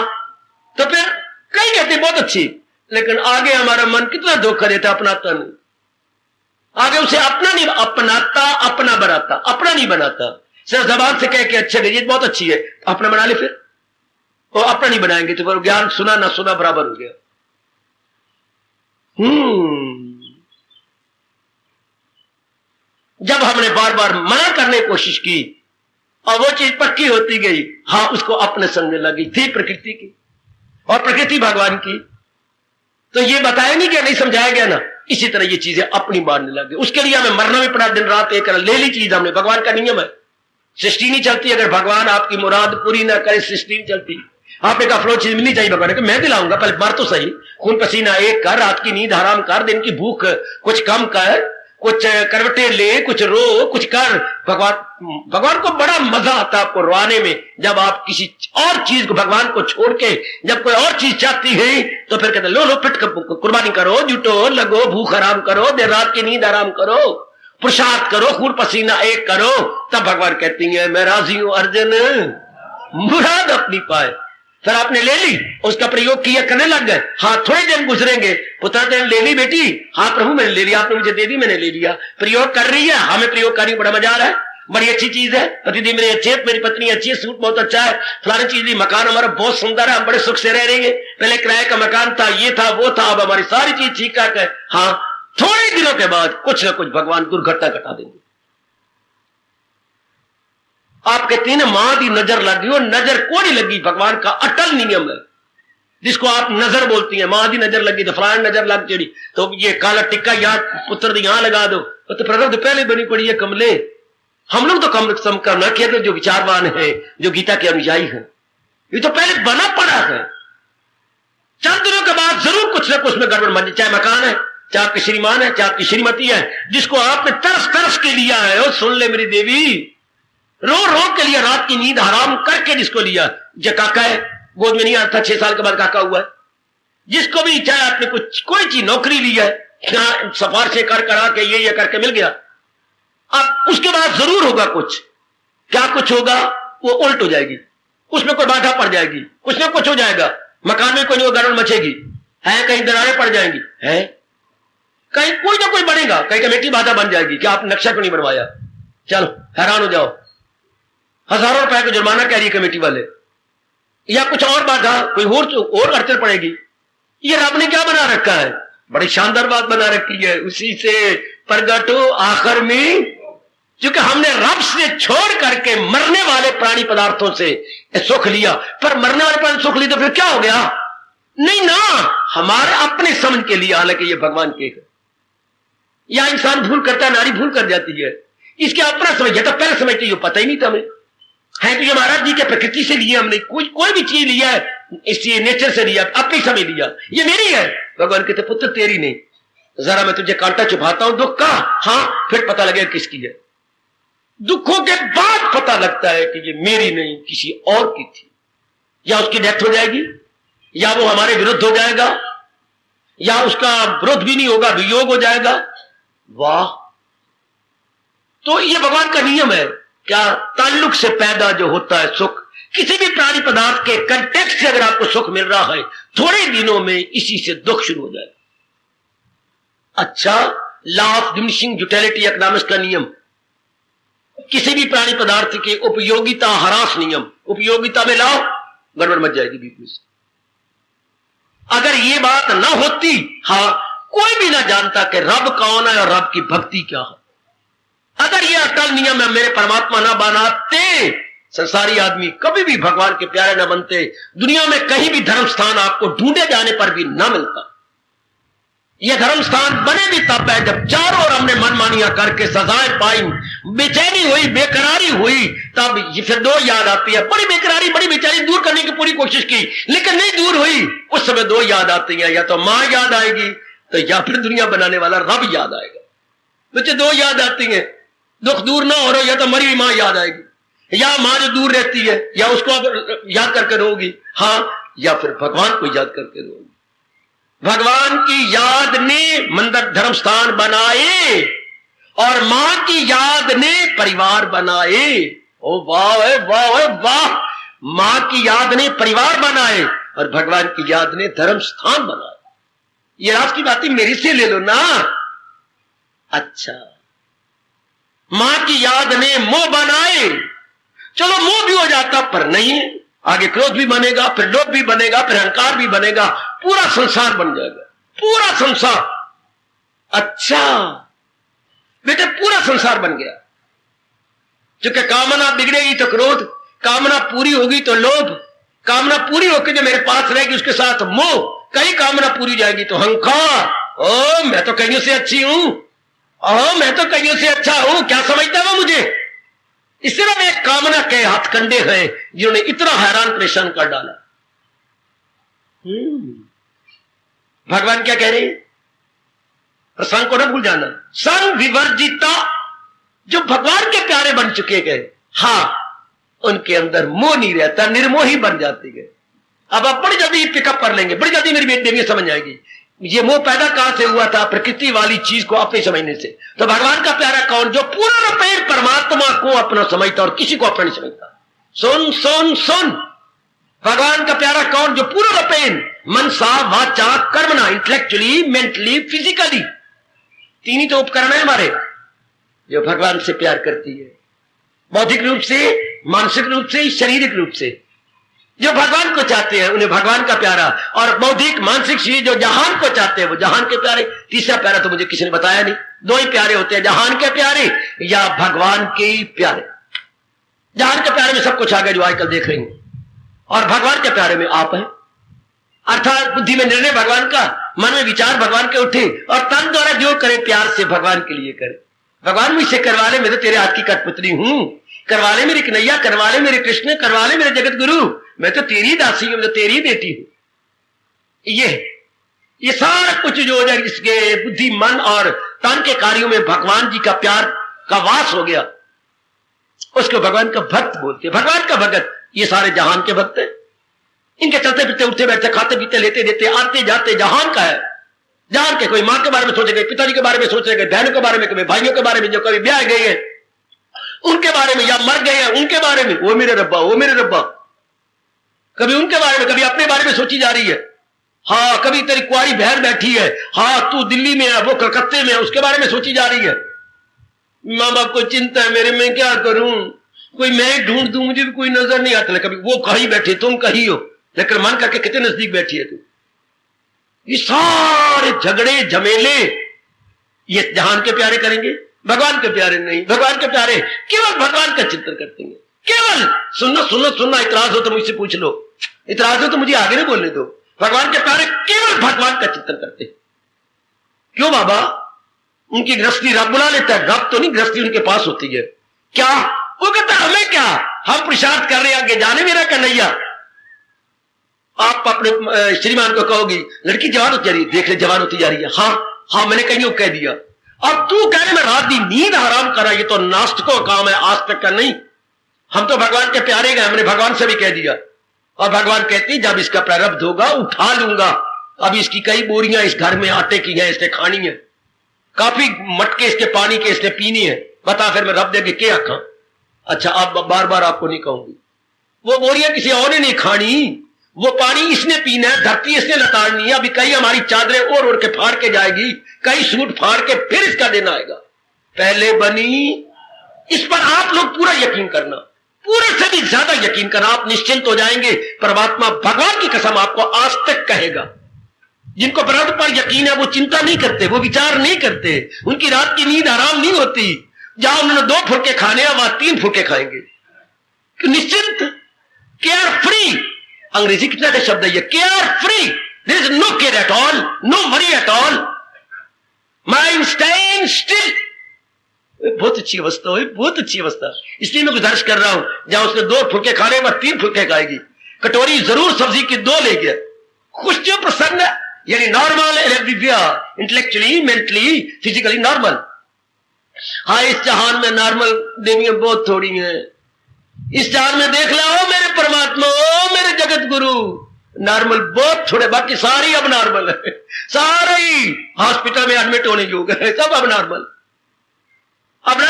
तो फिर कई कहते बहुत अच्छी, लेकिन आगे हमारा मन कितना धोखा देता, अपनाता नहीं। आगे उसे अपना नहीं अपनाता, अपना बनाता, अपना नहीं बनाता। सिर्फ जबान से कह के अच्छे ये बहुत अच्छी है, अपना बना ले, फिर वो अपना नहीं बनाएंगे तो फिर ज्ञान सुना ना सुना बराबर हो गया। जब हमने बार बार मना करने की कोशिश की और वो चीज पक्की होती गई, हां, उसको अपने समझने लगी, थी प्रकृति की और प्रकृति भगवान की। तो ये बताया नहीं कि नहीं समझाया गया ना, इसी तरह ये चीजें अपनी मानने लगे। उसके लिए हमें मरना भी पड़ा, दिन रात एक ले ली चीज हमने। भगवान का नियम है, सृष्टि नहीं चलती अगर भगवान आपकी मुराद पूरी ना करे, सृष्टि नहीं चलती। आपने कहा फ्लो चीज मिलनी चाहिए, भगवान मैं दिलाऊंगा, पहले मर तो सही, खून पसीना एक कर, रात की नींद हराम कर, दिन की भूख कुछ कम कर, कुछ करवटे ले, कुछ रो, कुछ कर। भगवान को बड़ा मजा आता है आपको रोवाने में, जब आप किसी और चीज को, भगवान को छोड़ के जब कोई और चीज चाहती है तो फिर कहते लो पिट कुर्बानी करो, जुटो, लगो, भूख आराम करो, देर रात की नींद आराम करो, पुरुषार्थ करो, खून पसीना एक करो। तब भगवान कहती है मैं राजी हूं अर्जुन, मुराद अपनी पाए। फिर आपने ले ली, उसका प्रयोग किया, करने लग गए। हाँ, थोड़े दिन गुजरेंगे, पुत्र ने ले ली बेटी, हाँ प्रभु मैंने ले लिया, आपने मुझे दे दी, मैंने ले लिया। प्रयोग कर रही है, हमें प्रयोग करने बड़ा मजा आ रहा है, बड़ी अच्छी चीज है, पतिदेव मेरे अच्छे, मेरी पत्नी अच्छी है, सूट बहुत अच्छा है, फलानी चीज, मकान हमारा बहुत सुंदर है, हम बड़े सुख से रह रहे हैं, पहले किराए का मकान था, ये था वो था, अब हमारी सारी चीज ठीक ठाक है। हाँ, थोड़े दिनों के बाद कुछ ना कुछ भगवान दुर्घटना घटा देंगे। आप कहते हैं ना मां की नजर लगी, वो नजर को नहीं लगी, भगवान का अटल नियम है, जिसको आप नजर बोलती हैं। मां की नजर लगी तो फलान नजर लग चढ़ी, तो ये काला टिक्का यहाँ पुत्र यहां लगा दो, तो प्रगत तो पहले बनी पड़ी है कमले। हम लोग तो कम सम करना किया, जो विचारवान है, जो गीता के अनुयायी है, ये तो पहले बना पड़ा है। चंद दिनों के बाद जरूर कुछ ना कुछ में गड़बड़ मच, चाहे मकान है, चाहे आपकी श्रीमान है, चाहे आपकी श्रीमती है, जिसको आपने तरस तरस के लिया है, और सुन ले मेरी देवी, रो रो के लिया, रात की नींद हराम करके जिसको लिया, जो काका है, गोद में नहीं आता, 6 साल के बाद काका हुआ है, जिसको भी चाहे आपने कुछ कोई चीज नौकरी ली है, सिफारिशें कर करा के ये करके मिल गया, अब उसके बाद जरूर होगा कुछ। क्या कुछ होगा? वो उल्ट हो जाएगी, उसमें कोई बाधा पड़ जाएगी, कुछ ना कुछ हो जाएगा, मकान में कोई गड़बड़ मचेगी, है, कहीं दरारें पड़ जाएंगी, है कहीं कोई ना कोई बनेगा, कहीं कमेटी बाधा बन जाएगी कि आपने नक्शा क्यों नहीं बनवाया, चलो हैरान हो जाओ, हजारों रुपए का जुर्माना कह रही कमेटी वाले, या कुछ और बाधा, कोई और अड़चन पड़ेगी। ये रब ने क्या बना रखा है, बड़ी शानदार बात बना रखी है, उसी से प्रगट हो आखिर में, क्योंकि हमने रब से छोड़ करके मरने वाले प्राणी पदार्थों से सुख लिया, पर मरने वाले प्राणी सुख लिया तो फिर क्या हो गया, नहीं ना, हमारे अपने समझ के लिए, हालांकि ये भगवान के है। या इंसान भूल करता है, नारी भूल कर जाती है, इसके अपना समझ, तो पहले समझते ये पता ही नहीं था हमें, है तो ये महाराज जी के प्रकृति से लिया हमने, कोई भी चीज लिया है, इसलिए नेचर से लिया, अपनी समय लिया, ये मेरी है। भगवान कहते पुत्र तेरी नहीं, जरा मैं तुझे कांटा चुभाता हूं दुख का, हाँ फिर पता लगेगा किसकी है, दुखों के बाद पता लगता है कि ये मेरी नहीं किसी और की थी, या उसकी डेथ हो जाएगी, या वो हमारे विरुद्ध हो जाएगा, या उसका विरोध भी नहीं होगा, वियोग हो जाएगा। वाह, तो ये भगवान का नियम है, क्या ताल्लुक से पैदा जो होता है सुख, किसी भी प्राणी पदार्थ के कंटेक्स्ट से अगर आपको सुख मिल रहा है, थोड़े दिनों में इसी से दुख शुरू हो जाएगा। अच्छा, law of diminishing utility economics का नियम, किसी भी प्राणी पदार्थ के उपयोगिता ह्रास नियम, उपयोगिता में लाओ गड़बड़ मच जाएगी बीच में से। अगर ये बात ना होती, हाँ कोई भी ना जानता कि रब कौन है और रब की भक्ति क्या है। अगर ये अटल नियम है मेरे परमात्मा ना बनाते, संसारी आदमी कभी भी भगवान के प्यारे ना बनते, दुनिया में कहीं भी धर्म स्थान आपको ढूंढे जाने पर भी ना मिलता। यह धर्म स्थान बने भी तब है जब चारों ओर हमने मनमानियां करके सजाएं पाई, बेचैनी हुई, बेकरारी हुई, तब ये फिर दो याद आती है, बड़ी बेकरारी बड़ी बेचैनी दूर करने की पूरी कोशिश की लेकिन नहीं दूर हुई, उस समय दो याद आती है, या तो मां याद आएगी तो या फिर दुनिया बनाने वाला रब याद आएगा। बच्चे दो याद आती है, दुख दूर ना हो रहा, या तो मरी हुई मां याद आएगी, या मां जो दूर रहती है या उसको याद करके रोगी, हाँ, या फिर भगवान को याद करके रोगी। भगवान की याद ने मंदिर धर्म स्थान बनाए और मां की याद ने परिवार बनाए। ओ वाह वाह वाह, मां की याद ने परिवार बनाए और भगवान की याद ने धर्म स्थान बनाए। ये राज की बातें मेरे से ले लो ना। अच्छा, मां की याद ने मोह बनाए, चलो मोह भी हो जाता पर नहीं, आगे क्रोध भी बनेगा, फिर लोभ भी बनेगा, फिर अहंकार भी बनेगा, पूरा संसार बन जाएगा, पूरा संसार। अच्छा बेटे, पूरा संसार बन गया, क्योंकि कामना बिगड़ेगी तो क्रोध, कामना पूरी होगी तो लोभ, कामना पूरी होकर जो मेरे पास रहेगी उसके साथ मोह, कई कामना पूरी जाएगी तो अहंकार। ओ मैं तो कईयों से अच्छी हूं, ओ मैं तो कईयों से अच्छा हूं, क्या समझता है वो मुझे। इस तरह एक कामना के हथकंडे हैं जिन्होंने इतना हैरान परेशान कर डाला। भगवान क्या कह रहे हैं, प्रसंग को ना भूल जाना, संग विवर्जिता, जो भगवान के प्यारे बन चुके गए, हाँ उनके अंदर मोह नहीं रहता, निर्मोही बन जाती है। अब आप बड़ी जल्दी पिकअप कर लेंगे, बड़ी जल्दी मेरी देवी समझ आएगी ये मोह पैदा कहां से हुआ था, प्रकृति वाली चीज को अपने समझने से। तो भगवान का प्यारा कौन, जो पूर्ण रूपेण परमात्मा को अपना समझता और किसी को अपना नहीं समझता। सुन सुन सुन, भगवान का प्यारा कौन, जो पूर्ण रूपेण मनसा वाचा कर्मणा, इंटेलेक्चुअली मेंटली फिजिकली, तीन ही तो उपकरण है हमारे, जो भगवान से प्यार करती है, बौद्धिक रूप से, मानसिक रूप से, शारीरिक रूप से। जो भगवान को चाहते हैं उन्हें भगवान का प्यारा, और बौद्धिक मानसिक चीज जो जहान को चाहते हैं वो जहान के प्यारे। तीसरा प्यारा तो मुझे किसी ने बताया नहीं, दो ही प्यारे होते हैं, जहान के प्यारे या भगवान के प्यारे। जहान के प्यारे में सब कुछ आ गया जो आजकल देख रही हैं, और भगवान के प्यारे में आप हैं, अर्थात बुद्धि में निर्णय भगवान का, मन में विचार भगवान के उठे, और तन द्वारा जो करे प्यार से भगवान के लिए करे। भगवान मुझसे करवा ले, मैं तो तेरे हाथ की कठपुतली हूं, करवा ले मेरी कन्हैया, करवा ले मेरे कृष्ण, करवा ले मेरे जगत गुरु, मैं तो तेरी दासी हूं, मैं तो तेरी बेटी हूं। ये सारा कुछ जो हो जाए, जिसके बुद्धि मन और तन के कार्यों में भगवान जी का प्यार का वास हो गया, उसको भगवान का भक्त बोलते हैं। भगवान का भगत, ये सारे जहान के भक्त हैं, इनके चलते फिरते उठते बैठते खाते पीते लेते देते आते जाते जहान का है। जहान के कोई मां के बारे में सोचेगा, पिताजी के बारे में सोचेगा, बहनों के बारे में, कभी भाइयों के बारे में, जो कभी ब्याह गए हैं उनके बारे में, या मर गए हैं उनके बारे में, वो मेरे रब्बा, वो मेरे रब्बा, कभी उनके बारे में, कभी अपने बारे में सोची जा रही है। हाँ, कभी तेरी कुआरी बहन बैठी है, हाँ तू दिल्ली में है, वो कलकत्ते में है, उसके बारे में सोची जा रही है। माँ बाप को चिंता है मेरे, मैं क्या करूं, कोई मैं ढूंढ दूं, मुझे भी कोई नजर नहीं आता। कभी वो कहीं बैठे, तुम कहीं हो, लेकिन मन करके कितने नजदीक बैठी है तू। ये सारे झगड़े झमेले ये जहान के प्यारे करेंगे, भगवान के प्यारे नहीं। भगवान के प्यारे केवल भगवान का चिंतन करते हैं। केवल सुनना सुनना सुनना, इतराज हो तो मुझसे पूछ लो, इतराज हो तो मुझे आगे नहीं बोलने दो। भगवान के प्यारे केवल भगवान का चिंतन करते हैं। क्यों बाबा? उनकी गृहस्थी रब बुला लेता है, रब तो नहीं, गृहस्थी उनके पास होती है। क्या वो कहता है हमें क्या, हम पुरुषार्थ कर रहे हैं, आगे जाने मेरा कन्हैया। आप अपने श्रीमान को कहोगी लड़की जवान होती जा रही है, देख ले जवान होती जा रही है, हाँ हाँ मैंने कहीं कह दिया। अब तू कह रहे मैं रात दी नींद हराम करा, ये तो नास्तिकों का काम है, आज तक का नहीं। हम तो भगवान के प्यारे गए, हमने भगवान से भी कह दिया। और भगवान कहती जब इसका प्रारब्ध होगा उठा लूंगा। अब इसकी कई बोरियां इस घर में आटे की है, इसने खानी है, काफी मटके इसके पानी के इसने पीनी है। बता फिर मैं रब देके क्या आखा? अच्छा अब बार बार आपको नहीं कहूंगी, वो बोरियां किसी और ने नहीं खानी, वो पानी इसने पीना है, धरती इसने लताड़नी है। अभी कई हमारी चादरें ओढ़ के फाड़ के जाएगी, कई सूट फाड़ के फिर इसका दिन आएगा। पहले बनी, इस पर आप लोग पूरा यकीन करना, पूरे से भी ज्यादा यकीन करना, आप निश्चिंत हो जाएंगे। परमात्मा भगवान की कसम आपको आज तक कहेगा। जिनको प्रारब्ध पर यकीन है वो चिंता नहीं करते, वो विचार नहीं करते, उनकी रात की नींद आराम नहीं होती। जहां उन्होंने 2 फुलके खाने हैं वहां 3 फुलके खाएंगे। निश्चिंत, केयर फ्री, अंग्रेजी कितना का शब्द है ये, carefree, there is no care at all, no worry at all, mind stand still. बहुत अच्छी अवस्था है, बहुत अच्छी अवस्था। इसलिए मैं गुजारिश कर रहा हूं, जहां उसने 2 फुलके खाने वहां 3 फुलके खाएगी। कटोरी जरूर सब्जी की 2 ले गया, खुश जो प्रसन्न, यानी normal everywhere, intellectually, mentally, physically normal. हाँ, इस जहान में नॉर्मल देवियां बहुत थोड़ी हैं। इस जहान में देख लो मेरे परमात्मा, ओ मेरे जगत गुरु, नॉर्मल बहुत थोड़े, बाकी सारी अब नॉर्मल है। सारे ही हॉस्पिटल में एडमिट होने योग्य है, सब अब नॉर्मल। अब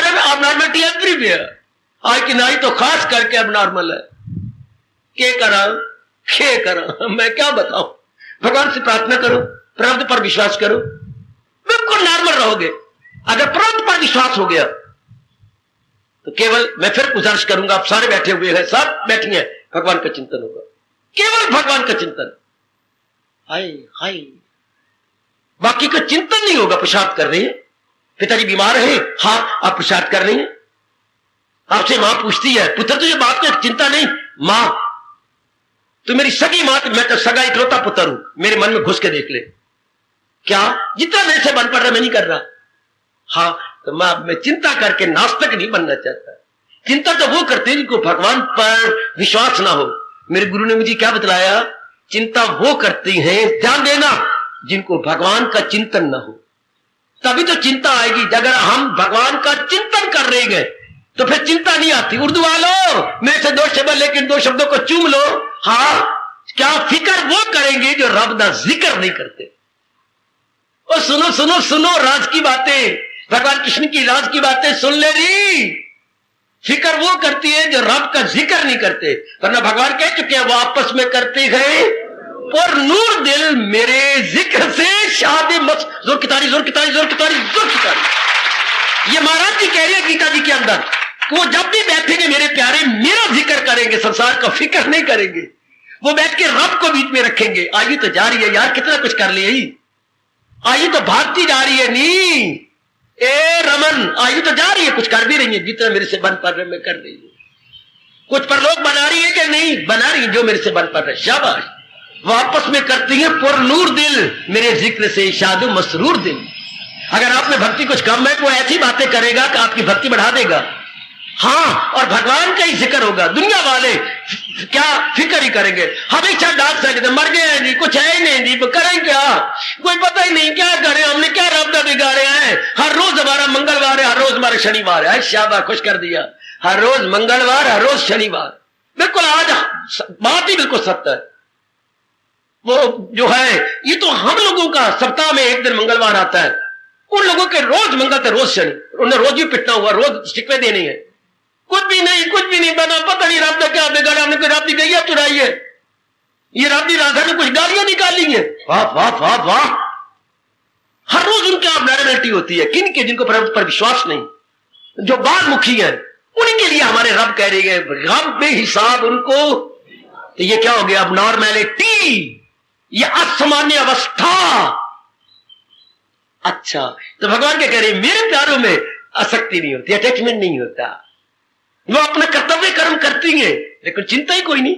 नॉर्मलिटी एवरीवेयर, आज की नाई तो खास करके अब नॉर्मल है। क्या करा मैं क्या बताऊं? भगवान से प्रार्थना करो, प्रारब्ध पर विश्वास करो, बिल्कुल नॉर्मल रहोगे। अगर प्रारब्ध पर विश्वास हो गया तो केवल मैं फिर गुजारिश करूंगा, आप सारे बैठे हुए हैं, सब बैठी हैं, भगवान का चिंतन होगा, केवल भगवान का चिंतन। हाय हाय, बाकी का चिंतन नहीं होगा। प्रसाद कर रहे हैं, पिताजी बीमार है, हाँ आप प्रसाद कर रहे हैं। आपसे मां पूछती है पुत्र तुझे बात की चिंता नहीं? मां तू मेरी सगी मां, मैं तो सगा इकलौता पुत्र हूं, मेरे मन में घुस के देख ले। क्या जितना मेरे से बन पड़ रहा मैं नहीं कर रहा? हाँ तो मैं चिंता करके नास्तिक नहीं बनना चाहता। चिंता तो वो करते हैं जिनको भगवान पर विश्वास ना हो। मेरे गुरु ने मुझे क्या बतलाया? चिंता वो करती हैं, ध्यान देना, जिनको भगवान का चिंतन ना हो। तभी तो चिंता आएगी। अगर हम भगवान का चिंतन कर रहे हैं तो फिर चिंता नहीं आती। उर्दू वालों मेरे से 2 शब्द, लेकिन 2 शब्दों को चूम लो। हाँ, क्या फिक्र वो करेंगे जो रब का जिक्र नहीं करते। और सुनो सुनो सुनो, राज की बातें, भगवान कृष्ण की राज की बातें सुन ले रही। फिक्र वो करती है जो रब का जिक्र नहीं करते, वरना भगवान कह चुके हैं वो आपस में करते हैं और नूर दिल मेरे जिक्र से शादी मत। जोर की तारी, जोर की तारी, जोर की तारी, जोर की तारी। ये महाराज जी कह रहे हैं गीता जी के अंदर, वो जब भी बैठेंगे मेरे प्यारे मेरा जिक्र करेंगे, संसार का फिक्र नहीं करेंगे। वो बैठ के रब को बीच में रखेंगे। आयु तो जा रही है यार, कितना कुछ कर लिया, आयु तो भागती जा रही है। नी ए रमन, आयु तो जा रही है, कुछ कर भी रही है, जितना मेरे से बन पड़ रहे मैं कर रही हूं। कुछ पर लोग बना रही है कि नहीं? बना रही है, जो मेरे से बन पड़ रहे। शाबाश, वो आपस में करती है पुर नूर दिल मेरे जिक्र से शादु मसरूर दिल। अगर आप में भक्ति कुछ कम है तो ऐसी बातें करेगा कि आपकी भक्ति बढ़ा देगा। हाँ, और भगवान का ही जिक्र होगा। दुनिया वाले क्या फिक्र ही करेंगे, हमेशा डांट सकते मर गए हैं जी, कुछ है ही नहीं जी, करें क्या, कोई पता ही नहीं क्या करें, हमने क्या रब्ता बिगाड़े हैं। हर रोज हमारा मंगलवार है, हर रोज हमारा शनिवार है। शाबाश, खुश कर दिया। हर रोज मंगलवार, हर रोज शनिवार। बिल्कुल आज बात ही बिल्कुल सत्य है। वो जो है ये तो हम लोगों का सप्ताह में एक दिन मंगलवार आता है, उन लोगों के रोज मंगल थे, रोज शनि। उन्हें रोज ही पिटना हुआ, रोज शिकवे देने हैं। कुछ भी नहीं बना, पता नहीं रब ने क्या बिगाड़ा, हमने कोई रब की गैया चुराई है। ये राधे राधा ने कुछ गालियां निकाली हैं, वाह वाह वाह वाह। हर रोज उनके आप नैरेबिलिटी होती है। किन के? जिनको प्रभु पर विश्वास नहीं, जो बाल मुखी है, उनके लिए हमारे रब कह रहे हैं रब में हिसाब उनको। तो ये क्या हो गया अब? नॉर्मेलिटी, ये असामान्य अवस्था। अच्छा, तो भगवान क्या कह रहे हैं? मेरे प्यारों में आसक्ति नहीं होती, अटैचमेंट नहीं होता। वो अपना कर्तव्य कर्म करती हैं, लेकिन चिंता ही कोई नहीं,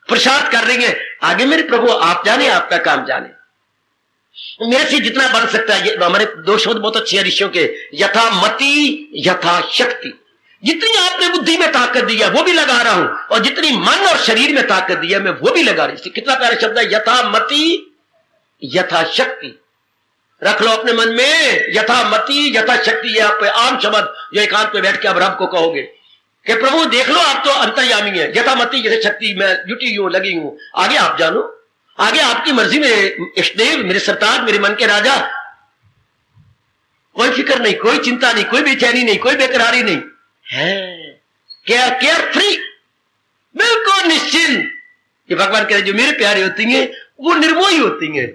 प्रसाद कर रही है। आगे मेरे प्रभु आप जाने, आपका काम जाने। मेरे से जितना बढ़ सकता है, हमारे दो शब्द बहुत अच्छे हैं ऋषियों के, यथा मति यथा शक्ति। जितनी आपने बुद्धि में ताकत दी है वो भी लगा रहा हूं, और जितनी मन और शरीर में ताकत दी है मैं वो भी लगा रही हूं। कितना प्यारा शब्द है, यथा मति यथा शक्ति। रख लो अपने मन में, यथा मति यथा शक्ति। ये आप आम शब्द जो एकांत में बैठ के आप रब को कहोगे कि प्रभु देख लो आप तो अंतर्यामी है, यथा मति यथा शक्ति, मैं जुटी हूं, लगी हूं, आगे आप जानो, आगे आपकी मर्जी में इष्टदेव, मेरे सरताज, मेरे मन के राजा। कोई फिक्र नहीं, कोई चिंता नहीं, कोई बेचैनी नहीं, कोई बेकरारी नहीं है, केयर फ्री, बिल्कुल निश्चिंत। ये भगवान कह रहे जो मेरे प्यारे होती हैं वो निर्मोही होती हैं।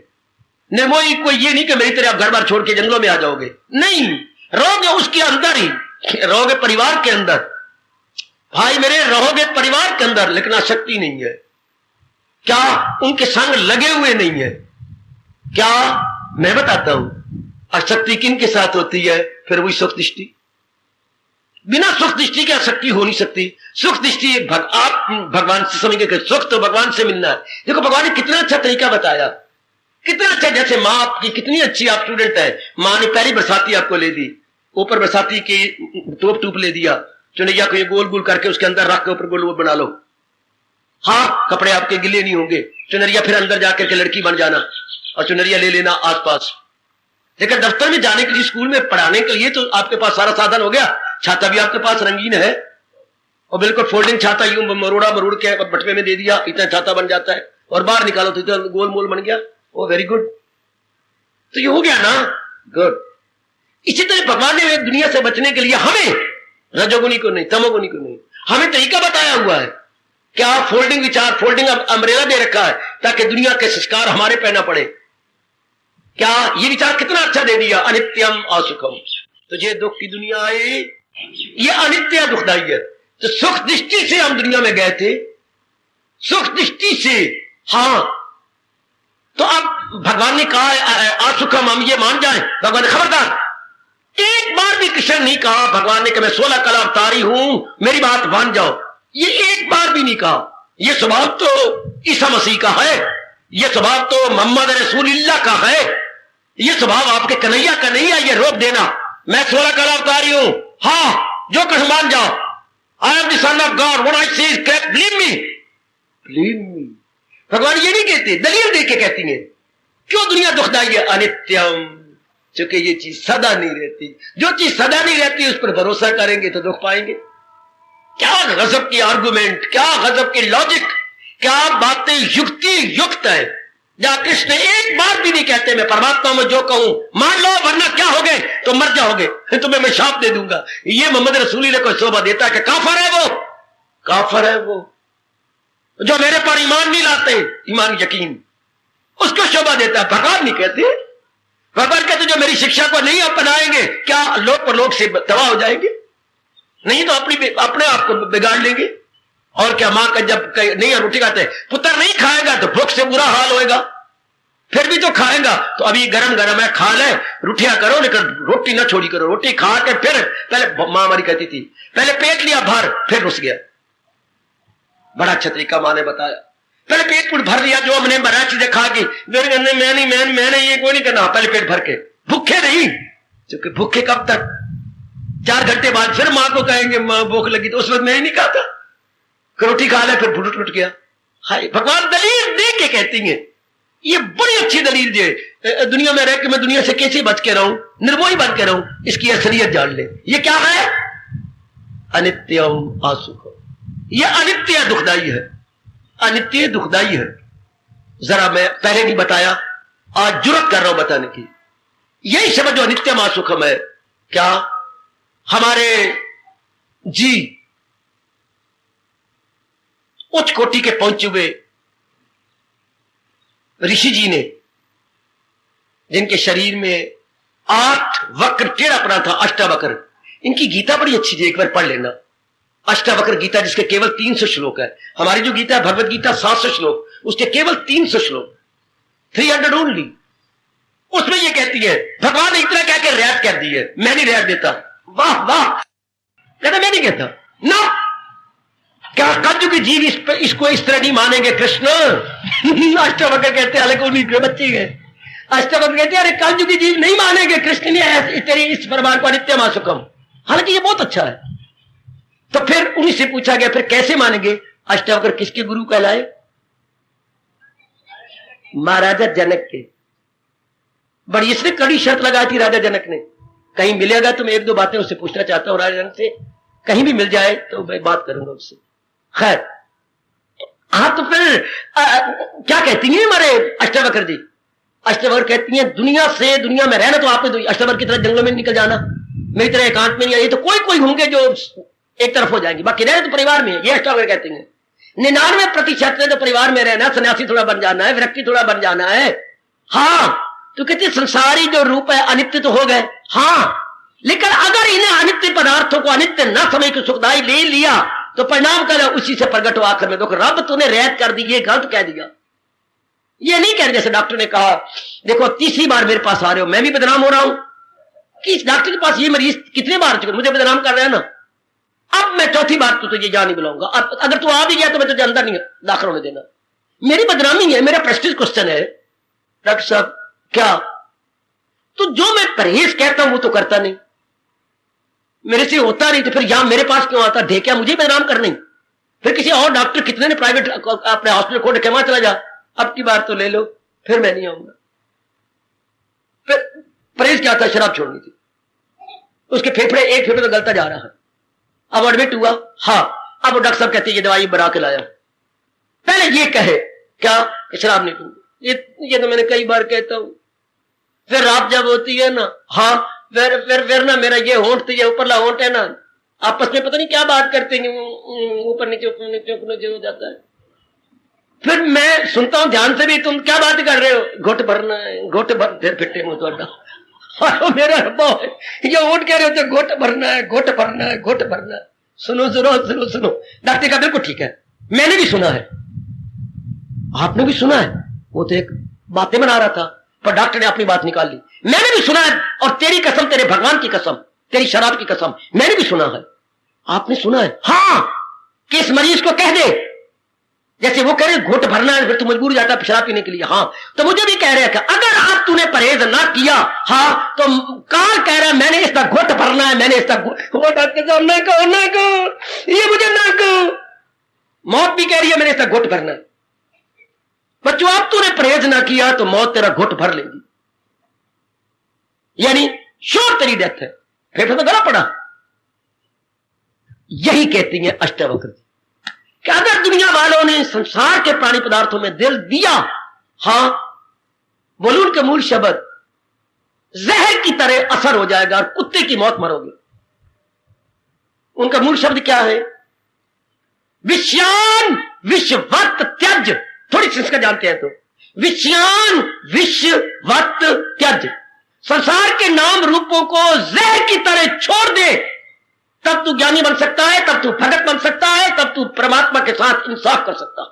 निर्मोही कोई ये नहीं कि मेरी तरह आप घर बार छोड़ के जंगलों में आ जाओगे, नहीं, रहोगे उसके अंदर ही, रहोगे परिवार के अंदर, भाई मेरे रहोगे परिवार के अंदर, लेकिन आसक्ति नहीं है। क्या उनके संग लगे हुए नहीं है? क्या मैं बताता हूं, आसक्ति किन के साथ होती है? फिर वही सुख दृष्टि। बिना सुख दृष्टि की आसक्ति हो नहीं सकती। सुख दृष्टि आप भगवान से समझेंगे कि सुख तो भगवान से मिलना है। देखो भगवान ने कितना अच्छा तरीका बताया, कितना अच्छा। जैसे माँ आपकी कितनी अच्छी, आप स्टूडेंट है, माँ ने पहली बरसाती आपको ले दी, ऊपर बरसाती की टूप ले दिया, चुनैया को ये गोल गोल करके उसके अंदर रख के ऊपर गोल गोल बना लो। हाँ, कपड़े आपके गिले नहीं होंगे। चुनरिया फिर अंदर जाकर के लड़की बन जाना और चुनरिया ले लेना आसपास। लेकिन दफ्तर में जाने के लिए, स्कूल में पढ़ाने के लिए तो आपके पास सारा साधन हो गया। छाता भी आपके पास रंगीन है, और बिल्कुल फोल्डिंग छाता, यूं मरोड़ के बटवे में दे दिया, इतना छाता बन जाता है, और बाहर निकालो तो इतना गोल मोल बन गया। ओ वेरी गुड, तो ये हो गया ना, गुड। इसी तरह भगवान ने दुनिया से बचने के लिए हमें, रजोगुनी को नहीं, तमोगुनी को नहीं, हमें तरीका बताया हुआ है। क्या? फोल्डिंग विचार, फोल्डिंग अम्ब्रेला दे रखा है ताकि दुनिया के संस्कार हमारे पे ना पड़े। क्या ये विचार कितना अच्छा दे दिया, अनित्यम असुखम। तुझे दुख की दुनिया आई, ये अनित्य दुखदाई है। तो सुख दृष्टि से हम दुनिया में गए थे, सुख दृष्टि से। हाँ, तो अब भगवान ने कहा असुखम, हम ये मान जाए। भगवान ने खबरदार, एक बार भी कृष्ण नहीं कहा भगवान ने कि मैं 16 कला अवतारी हूं, मेरी बात मान जाओ, ये एक बार भी नहीं कहा। ये स्वभाव तो ईसा मसीह का है, ये स्वभाव तो मोहम्मद रसूलुल्लाह का है, ये स्वभाव आपके कन्हैया का नहीं है। ये रोक देना, मैं 16 कला अवतारी हूं, हाँ जो कुछ मान जाओ, I am the son of God, what I say is correct, believe me, believe me. भगवान ये नहीं कहते, दलील देके कहती है। क्यों दुनिया दुखदाई है? अनित्यम, क्योंकि ये चीज सदा नहीं रहती। जो चीज सदा नहीं रहती उस पर भरोसा करेंगे तो दुख पाएंगे। क्या गजब की आर्गुमेंट, क्या गजब की लॉजिक, क्या बातें युक्ति युक्त है। जहां कृष्ण एक बार भी नहीं कहते मैं परमात्मा में जो कहूं मान लो, वरना क्या हो गए तो मर जाओगे, तुम्हें मैं शाप दे दूंगा। ये मोहम्मद रसूली को शोभा देता है कि काफर है वो, काफर है वो जो मेरे पर ईमान नहीं लाते, ईमान यकीन, उसको शोभा देता है। भगवान नहीं कहते, भगवान कहते जो मेरी शिक्षा को नहीं अपनाएंगे क्या लोक पर लोक से तबाह हो जाएंगे, नहीं तो अपने आप को बिगाड़ लेंगे। और क्या, मां का जब नहीं रोटी खाते, पुत्र नहीं खाएगा तो भूख से बुरा हाल होएगा, फिर भी तो खाएगा। तो अभी गरम गरम है, खा ले, रुठिया करो, लेकिन रोटी ना छोड़ी करो। रोटी खा के फिर, पहले मां हमारी कहती थी, पहले पेट लिया भर, फिर रुस गया। बड़ा अच्छा तरीका मां ने बताया, पहले पेट पूट भर लिया, जो हमने बड़ा चीजें खा की, मैंने ये कोई नहीं करना, पहले पेट भर के, भूखे नहीं। क्योंकि भूखे कब तक? 4 घंटे बाद फिर मां को कहेंगे मां भूख लगी, तो उस वक्त मैं ही नहीं खाता, रोटी खा ले, फिर फुट टूट गया। हाय, भगवान दलील दे के कहती हैं, ये बड़ी अच्छी दलील दे, दुनिया में रह के मैं दुनिया से कैसे बच के रहूं, निर्मोही बन के रहूं, इसकी असलियत जान ले। ये क्या है? अनित्यम असुखम, ये अनित्य दुखदाई है, अनित्य दुखदाई है। जरा मैं पहले नहीं बताया, आज जुर्रत कर रहा हूं बताने की। यही समझ जो अनित्यम असुखम है। क्या हमारे जी उच्च कोटि के पहुंचे हुए ऋषि जी ने, जिनके शरीर में 8 वक्र टेढ़ापना था, अष्टावक्र, इनकी गीता बड़ी अच्छी थी, एक बार पढ़ लेना। अष्टावक्र गीता, जिसके केवल 300 श्लोक है। हमारी जो गीता है भगवत गीता 700 श्लोक, उसके केवल 300 श्लोक, 300 ओनली। उसमें ये कहती है, भगवान ने इतना कह के रैप कर दी है, मैं नहीं रैप देता। वाह वाह, कहता मैं नहीं कहता ना। क्या कलयुग जीव इसको इस तरह नहीं मानेंगे कृष्ण? अष्टावक्र कहते हैं, हालांकि उन्हीं के बच्चे हैं, अष्टावक्र कहते हैं अरे कलयुग जीव नहीं मानेंगे कृष्ण ने तेरी इस फरमान को अनित्य मासुकम। हालांकि ये बहुत अच्छा है। तो फिर उन्हीं से पूछा गया फिर कैसे मानेंगे? अष्टावक्र किसके गुरु कहलाए? महाराजा जनक के। बड़ी इसने कड़ी शर्त लगाई थी राजा जनक ने, कहीं मिलेगा तो मैं 1-2 बातें उससे पूछना चाहता हूं राजा जनक से, कहीं भी मिल जाए तो मैं बात करूंगा उससे। खैर, हाँ तो फिर क्या कहती हैं हमारे अष्टावक्र जी? अष्टावक्र कहती हैं दुनिया में रहना तो आपने अष्टावक्र की तरह जंगलों में निकल जाना, मेरी तरह एकांत में नहीं आई, तो कोई होंगे जो एक तरफ हो जाएंगे, बाकी रहना तो परिवार में है। ये अष्टावक्र कहते हैं 99% ने तो परिवार में रहना, सन्यासी थोड़ा बन जाना है, विरक्ति थोड़ा बन जाना है। हाँ तो कहते संसारी जो रूप है अनित्य तो हो गए, हाँ, लेकिन अगर इन्हें अनित्य पदार्थों को अनित्य न समय की सुखदाई ले लिया तो परिणाम कर उसी से प्रकट हो आखिर में। देखो रब तूने रैत कर दी, ये गलत कह दिया। ये नहीं कह रहे जैसे डॉक्टर ने कहा, देखो 3री बार मेरे पास आ रहे हो, मैं भी बदनाम हो रहा हूं कि इस डॉक्टर के पास ये मरीज कितने बार चुके, मुझे बदनाम कर रहे हैं ना। अब मैं 4थी बार तो तुझे जा नहीं बुलाऊंगा, अगर तू आ भी गया तो मैं तुझे अंदर नहीं दाखिल होने देना। मेरी बदनामी है, मेरा प्रेस्टीज क्वेश्चन है। डॉक्टर साहब क्या? तो जो मैं परहेज कहता हूं वो तो करता नहीं, मेरे से होता नहीं, तो फिर यहां मेरे पास क्यों आता? ढेकिया मुझे बदनाम करनी। फिर किसी और डॉक्टर, कितने ने प्राइवेट अपने हॉस्पिटल खोल रखे, वहां चला जा, अब की बार तो ले लो, फिर मैं नहीं आऊंगा। फिर परहेज क्या था? शराब छोड़नी थी। उसके फेफड़े, एक फेफड़े तो गलता जा रहा है। अब एडमिट हुआ, हाँ, अब डॉक्टर साहब कहते हैं ये दवाई बना के लाया। पहले ये कहे क्या कि शराब नहीं पीनी, ये तो मैंने कई बार कहता हूं। फिर रात जब होती है ना, हाँ, फिर ना मेरा ये होंठ तो ये ऊपरला होंठ है ना, आपस में पता नहीं क्या बात करते हैं, ऊपर नीचे हो जाता है। फिर मैं सुनता हूं ध्यान से भी, तुम क्या बात कर रहे हो? घुट भरना है, घुट भर, फिर फिट्टे मुंह तो मेरा रब्बा ये होंठ कह रहे हो तो घुट भरना है, घुट भरना है, घुट भरना है। सुनो डॉक्टर का बिल्कुल ठीक है, मैंने भी सुना है, आपने भी सुना है। वो तो एक बातें बना रहा था पर डॉक्टर ने अपनी बात निकाल ली। मैंने भी सुना है, और तेरी कसम, तेरे भगवान की कसम, तेरी शराब की कसम, मैंने भी सुना है। आपने सुना है? हाँ, कि इस मरीज को कह दे, जैसे वो कह रहे घुट भरना है, फिर तो मजबूर जाता है शराब पीने के लिए। हाँ, तो मुझे भी कह रहे हैं कि अगर आप तूने परहेज ना किया, हाँ, तो काल कह रहा है मैंने इसका घुट भरना है, मैंने इसका ना कहो, ये मुझे ना कहो। मौत भी कह रही है मैंने इसका घुट भरना है। बच्चों, अब तूने परहेज ना किया तो मौत तेरा घुट भर लेगी, यानी श्योर तेरी डेथ है। फिर तो गला पड़ा। यही कहती है अष्टावक्र कि अगर दुनिया वालों ने संसार के प्राणी पदार्थों में दिल दिया, हाँ, बोलो उनके मूल शब्द जहर की तरह असर हो जाएगा और कुत्ते की मौत मरोगे। उनका मूल शब्द क्या है? विषयान विषवत त्यज। थोड़ी सी इसका जानते हैं तो, विषयान विषवत त्यज, संसार के नाम रूपों को जहर की तरह छोड़ दे, तब तू ज्ञानी बन सकता है, तब तू भगत बन सकता है, तब तू परमात्मा के साथ इंसाफ कर सकता।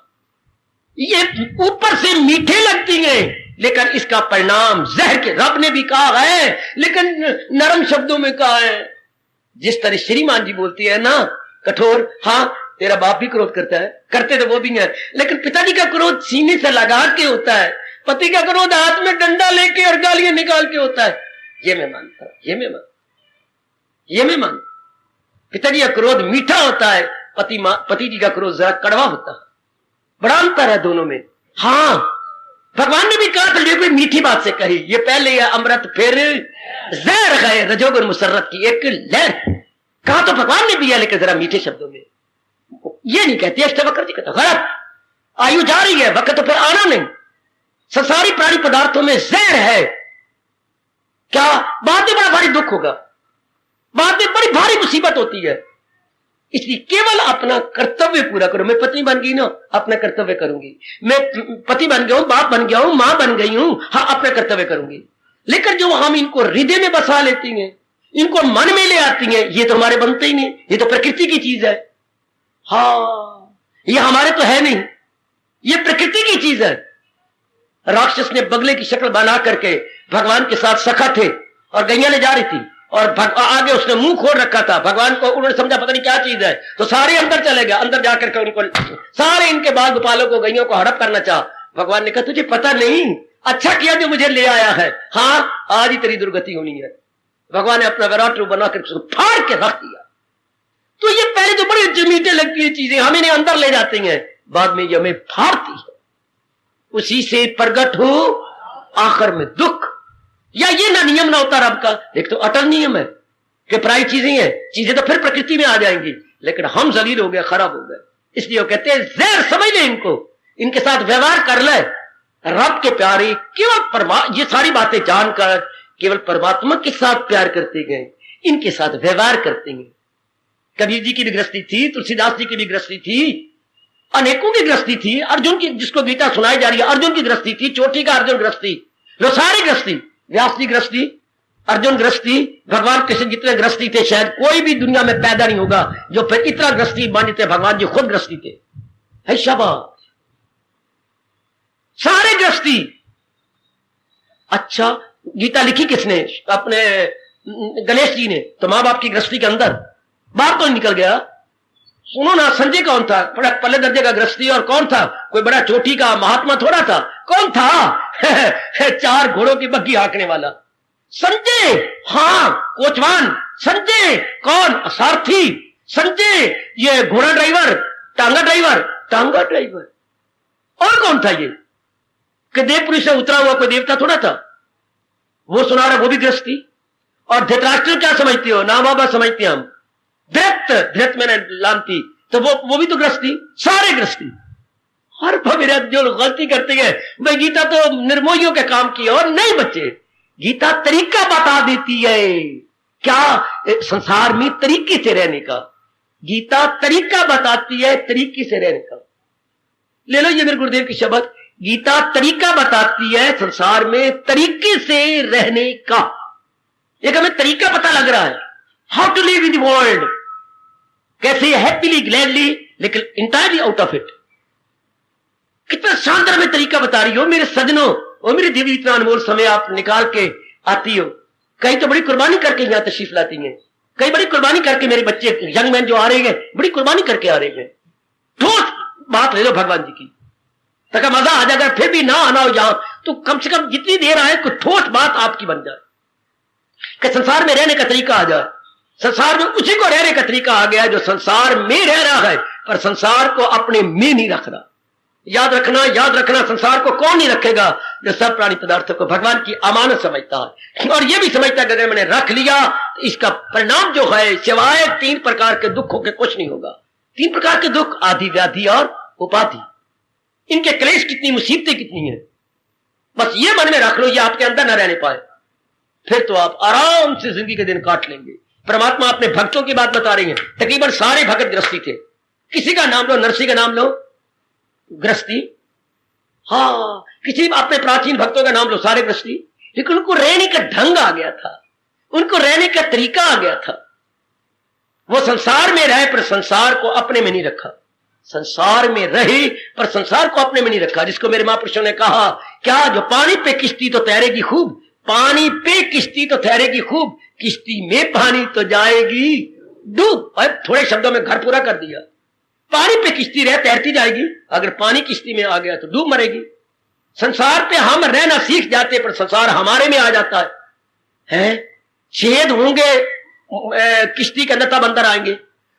ये ऊपर से मीठे लगती हैं लेकिन इसका परिणाम जहर के। रब ने भी कहा है लेकिन नरम शब्दों में कहा है। जिस तरह श्रीमान जी बोलती है ना, कठोर, हाँ, तेरा बाप भी क्रोध करता है, करते तो वो भी है, लेकिन पिताजी का क्रोध सीने से लगा के होता है, पति का क्रोध हाथ में डंडा लेके और गालियां निकाल के होता है। ये मैं मानता हूं, ये मैं मानता। पिताजी का क्रोध मीठा होता है, पति जी का क्रोध जरा कड़वा होता है। बड़ा अंतर है दोनों में। हाँ, भगवान ने भी कहा था, कोई मीठी बात से कही, ये पहले यह अमृत फिर जहर है, रजोगुण मुसर्रत की एक लहर। कहा तो भगवान ने भी है लेकिन जरा मीठे शब्दों में। ये नहीं कहती अष्टावक्र जी, कहता गलत। आयु जा रही है, वक्त तो फिर आना नहीं। संसारी प्राणी पदार्थों में जहर है। क्या बात में बड़ा भारी दुख होगा, बात में बड़ी भारी मुसीबत होती है। इसलिए केवल अपना कर्तव्य पूरा करो। मैं पत्नी बन गई ना, अपना कर्तव्य करूंगी। मैं पति बन गया हूं, बाप बन गया हूं, मां बन गई हूं, हाँ अपना कर्तव्य करूंगी। लेकिन जो हम इनको हृदय में बसा लेती हैं, इनको मन में ले आती हैं, ये तो हमारे बनते ही नहीं। ये तो प्रकृति की चीज है। हाँ, ये हमारे तो है नहीं, ये प्रकृति की चीज है। राक्षस ने बगले की शक्ल बना करके भगवान के साथ सखा थे और गैया ले जा रही थी और आगे उसने मुंह खोल रखा था। भगवान को उन्होंने समझा पता नहीं क्या चीज है, तो सारे अंदर चले गए। अंदर जाकर के उनको सारे इनके बाल गोपालों को, गैयों को हड़प करना चाहा। भगवान ने कहा तुझे पता नहीं, अच्छा किया जो मुझे ले आया है। हाँ, आज ही तेरी दुर्गति होनी है। भगवान ने अपना विराट रूप बनाकर उसको फाड़ के रख दिया। तो ये पहले जो बड़ी जमीटे लगती है चीजें, हम इन्हें अंदर ले जाते हैं, बाद में ये हमें फाड़ती है। उसी से प्रगट हो आखिर में दुख। या ये ना नियम ना होता रब का, एक तो अटल नियम है कि प्राय चीजें हैं, चीजें तो फिर प्रकृति में आ जाएंगी, लेकिन हम जलील हो गए, खराब हो गए। इसलिए वो कहते हैं जहर समझ ले इनको, इनके साथ व्यवहार कर ले। रब के प्यारे केवल ये सारी बातें जानकर केवल परमात्मा के साथ प्यार करते गए, इनके साथ व्यवहार करते हैं। कबीर जी की भी गृहस्थी थी, तुलसीदास जी की भी गृहस्थी थी, अनेकों की गृहस्थी थी। अर्जुन की, जिसको गीता सुनाई जा रही है, अर्जुन की गृहस्थी थी। चोटी का अर्जुन गृहस्थी, लो सारी गृहस्थी, व्यास जी गृहस्थी, अर्जुन गृहस्थी, भगवान कृष्ण जितने गृहस्थी थे शायद कोई भी दुनिया में पैदा नहीं होगा जो फिर इतना गृहस्थी मानते। भगवान जी खुद गृहस्थी थे। है शाबाश, सारे गृहस्थी। अच्छा, गीता लिखी किसने? अपने गणेश जी ने। तो मां बाप की गृहस्थी के अंदर बाप तो निकल गया। सुनो ना, संजय कौन था? बड़ा पल्ले दर्जे का गृहस्थी। और कौन था? कोई बड़ा चोटी का महात्मा थोड़ा था। कौन था? 4 घोड़ों की बग्घी हाँकने वाला संजय। हाँ, कोचवान संजय। कौन? सारथी संजय। ये घोड़ा ड्राइवर, टांगा ड्राइवर, टांगा ड्राइवर। और कौन था ये? कि देवपुरी से उतरा हुआ कोई देवता थोड़ा था। वो सुना रहा, वो भी गृहस्थी। और धृतराष्ट्र क्या समझती हो? ना बाबा समझते हम। धृत मैंने लानती, तो वो भी तो गृहस्थी। सारे गृहस्थी। हर भविरा जो लोग गलती करते हैं, भाई गीता तो निर्मोहियों के काम की है। और नहीं बच्चे, गीता तरीका बता देती है क्या संसार में तरीके से रहने का। गीता तरीका बताती है तरीके से रहने का। ले लो ये मेरे गुरुदेव की शब्द, गीता तरीका बताती है संसार में तरीके से रहने का। एक हमें तरीका पता लग रहा है, how to live in the world, कैसे हैप्पीली ग्लैडली, लेकिन इंटायरली आउट ऑफ इट। कितना शानदार में तरीका बता रही हो मेरे सजनों और मेरे देवी। इतना अनमोल समय आप निकाल के आती हो। कई तो बड़ी कुर्बानी करके यहां तशरीफ लाती हैं, कई बड़ी कुर्बानी करके। मेरे बच्चे यंग मैन जो आ रहे हैं बड़ी कुर्बानी करके आ रहे हैं। ठोस बात ले लो भगवान जी की, तक मजा आ जाएगा। फिर भी ना आना हो यहां तो कम से कम जितनी देर आए कोई ठोस बात आपकी बन जाए कि संसार में रहने का तरीका आ जाए। संसार में उसी को रहने का तरीका आ गया जो संसार में रह रहा है, पर संसार को अपने में नहीं रख रहा। याद रखना, याद रखना, संसार को कौन नहीं रखेगा? जो सब प्राणी पदार्थों को भगवान की अमानत समझता है और यह भी समझता है कि अगर मैंने रख लिया तो इसका परिणाम जो है सिवाय 3 प्रकार के दुखों के कुछ नहीं होगा। 3 प्रकार के दुख, आदि, व्याधि और उपाधि। इनके क्लेश कितनी, मुसीबतें कितनी है, बस ये मन में रख लो, ये आपके अंदर न रहने पाए, फिर तो आप आराम से जिंदगी के दिन काट लेंगे। परमात्मा अपने भक्तों की बात बता रही है। तकरीबन सारे भगत गृहस्थी थे। किसी का नाम लो, नरसिंह का नाम लो, गृहस्थी। हाँ, किसी अपने प्राचीन भक्तों का नाम लो, सारे गृहस्थी। लेकिन उनको रहने का ढंग आ गया था, उनको रहने का तरीका आ गया था। वो संसार में रहे पर संसार को अपने में नहीं रखा। संसार में रहे पर संसार को अपने में नहीं रखा। जिसको मेरे महापुरुषों ने कहा, क्या जो पानी पे किश्ती तो तैरेगी खूब, पानी पे किश्ती तो तैरेगी खूब, किश्ती में पानी तो जाएगी डूब। थोड़े शब्दों में घर पूरा कर दिया। पानी पे किश्ती रहे तैरती जाएगी, अगर पानी किश्ती में आ गया तो डूब मरेगी। संसार पे हम रहना सीख जाते पर संसार हमारे में आ जाता है। छेद होंगे किश्ती के अंदर, तब अंदर आएंगे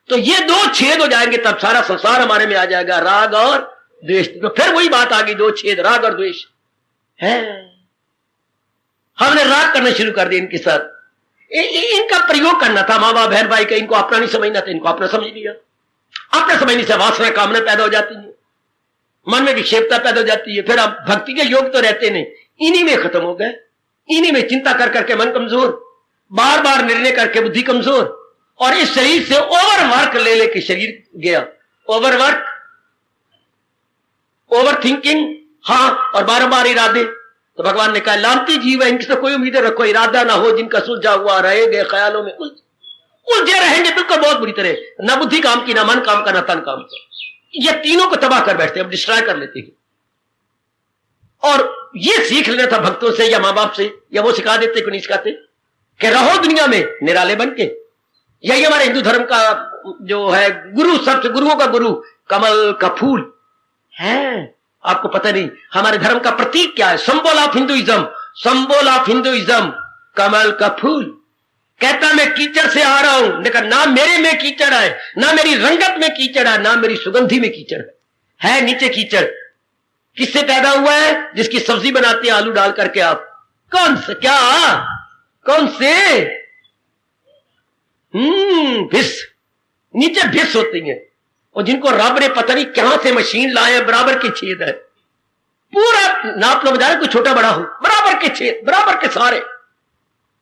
तो ये 2 छेद हो जाएंगे, तब सारा संसार हमारे में आ जाएगा, राग और द्वेष। तो फिर वही बात आ गई, 2 छेद, राग और द्वेष है। हमने राग करना शुरू कर दिया इनके साथ। इनका प्रयोग करना था माँ बाप बहन भाई का, इनको अपना नहीं समझना था, इनको अपना समझ लिया। अपना समझने से वासना कामना पैदा हो जाती है, मन में विक्षेपता पैदा हो जाती है। फिर अब भक्ति के योग तो रहते नहीं, इन्हीं में खत्म हो गए। इन्हीं में चिंता कर करके मन कमजोर, बार बार निर्णय करके बुद्धि कमजोर, और इस शरीर से ओवरवर्क ले लेके शरीर गया। ओवरवर्क, ओवर थिंकिंग, हाँ, और बार बार इरादे। तो भगवान ने कहा लांती जीव है, इनसे कोई उम्मीदें रखो, इरादा ना हो जिनका सुलझा हुआ रहेंगे ख्यालों में उलझे रहेंगे बिल्कुल बहुत बुरी तरह, ना बुद्धि काम की, ना मन काम का, ना तन काम का। ये तीनों को तबाह कर बैठते हैं, डिस्ट्रॉय कर लेते हैं। और ये सीख लेना था भक्तों से या मां बाप से, या वो सिखा देते कि नहीं सिखाते कि रहो दुनिया में निराले बन के। यही हमारे हिंदू धर्म का जो है गुरु, सबसे गुरुओं का गुरु कमल का फूल है। आपको पता नहीं हमारे धर्म का प्रतीक क्या है? Symbol of Hinduism, symbol of Hinduism कमल का फूल। कहता मैं कीचड़ से आ रहा हूं, लेकिन ना मेरे में कीचड़ है, ना मेरी रंगत में कीचड़ है, ना मेरी सुगंधी में कीचड़ है नीचे कीचड़। किससे पैदा हुआ है? जिसकी सब्जी बनाते हैं आलू डाल करके आप। कौन से? क्या? कौन से? भिस, नीचे भिस होती है, और जिनको रब ने पता नहीं कहां से मशीन लाए, बराबर के छेद है, पूरा नाप लो, बजाय कोई छोटा बड़ा हो, बराबर के छेद, बराबर के सारे,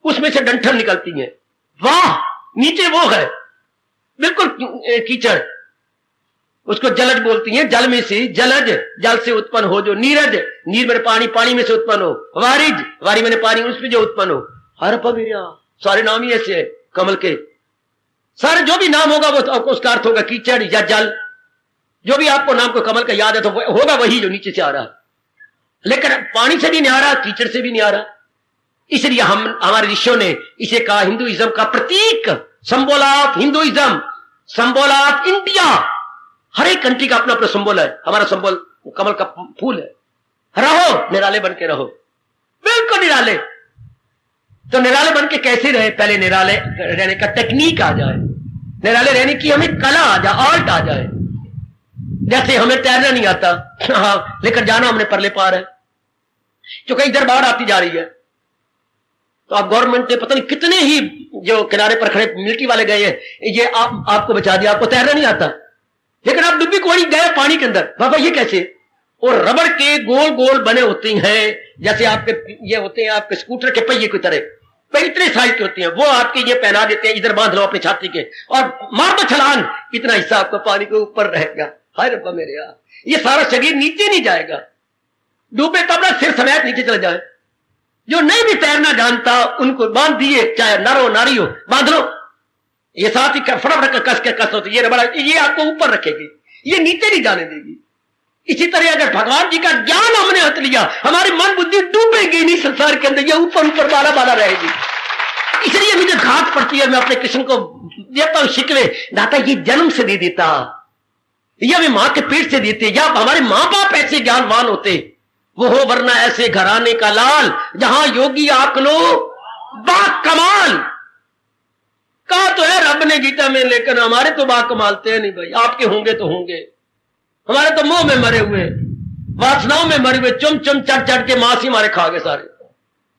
उसमें से डंठल निकलती है। वाह, नीचे वो है बिल्कुल कीचड़। उसको जलज बोलती हैं, जल में से, जलज जल से उत्पन्न हो, जो नीरज, नीर में पानी, पानी में से उत्पन्न हो, वारिज वारी में पानी, उसमें जो उत्पन्न हो। हर पविरिया, सारे नाम ही ऐसे है कमल के। सारे जो भी नाम होगा वो आपको उसका अर्थ होगा कीचड़ या जल। जो भी आपको नाम को कमल का याद है तो होगा वही जो नीचे से आ रहा है, लेकिन पानी से भी नहीं आ रहा, कीचड़ से भी नहीं आ रहा। इसलिए हमारे ऋषियों ने इसे कहा हिंदुइज्म का प्रतीक, symbol of Hinduism, symbol of India. हर एक कंट्री का अपना अपना सिंबल है। हमारा सिंबल कमल का फूल है। रहो निराले बन के रहो, बिल्कुल निराले। तो निराले बन के कैसे रहे? पहले निराले रहने का टेक्निक आ जाए, निराले रहने की हमें कला आ जाए, आर्ट आ जाए। जैसे हमें तैरना नहीं आता, हाँ, लेकर जाना हमने परले पार है, क्योंकि इधर बाढ़ आती जा रही है। तो आप गवर्नमेंट ने पता नहीं कितने ही जो किनारे पर खड़े मिलिट्री वाले गए हैं, ये आपको बचा दिया, आपको तैरना नहीं आता, लेकिन आप डुब्बी कोड़ी गए पानी के अंदर। बाबा ये कैसे? और रबड़ के गोल गोल बने होते हैं, जैसे आपके ये होते हैं आपके स्कूटर के पहिए की तरह, पर इतने साइज के होते हैं, वो आपके ये पहना देते हैं, इधर बांध लो अपनी छाती के और मार दो छलांग, इतना हिस्सा आपका पानी के ऊपर रहेगा। हाय रब्बा मेरे यार, ये सारा शरीर नीचे नहीं जाएगा, डूबे तब ना सिर समेत नीचे चले जाए। जो नहीं भी तैरना जानता उनको बांध दिए, चाहे नर हो नारी हो, बांध लो, ये साथ ही फटाफट कस के कस होती, ये रबड़ ये आपको ऊपर रखेगी, ये नीचे नहीं जाने देगी। इसी तरह अगर भगवान जी का ज्ञान हमने हथ लिया, हमारी मन बुद्धि डूबेगी नहीं संसार के अंदर, ये ऊपर ऊपर बाला बाला रहेगी। इसलिए मुझे घात पड़ती है, मैं अपने कृष्ण को देता हूं शिकवे, दाता ये जन्म से दे देता, या वे मां के पेट से देते, या हमारे मां बाप ऐसे ज्ञानवान होते, वो हो वरना ऐसे घराने का लाल, जहां योगी आकलो बा कमाल। कहा तो है रब ने गीता में, लेकिन हमारे तो बा कमालते हैं नहीं भाई। आपके होंगे तो होंगे, हमारे तो मुंह में मरे हुए, वासनाओं में मरे हुए, चुम चुम चढ़ चढ़ के मांस ही मारे खा गए सारे।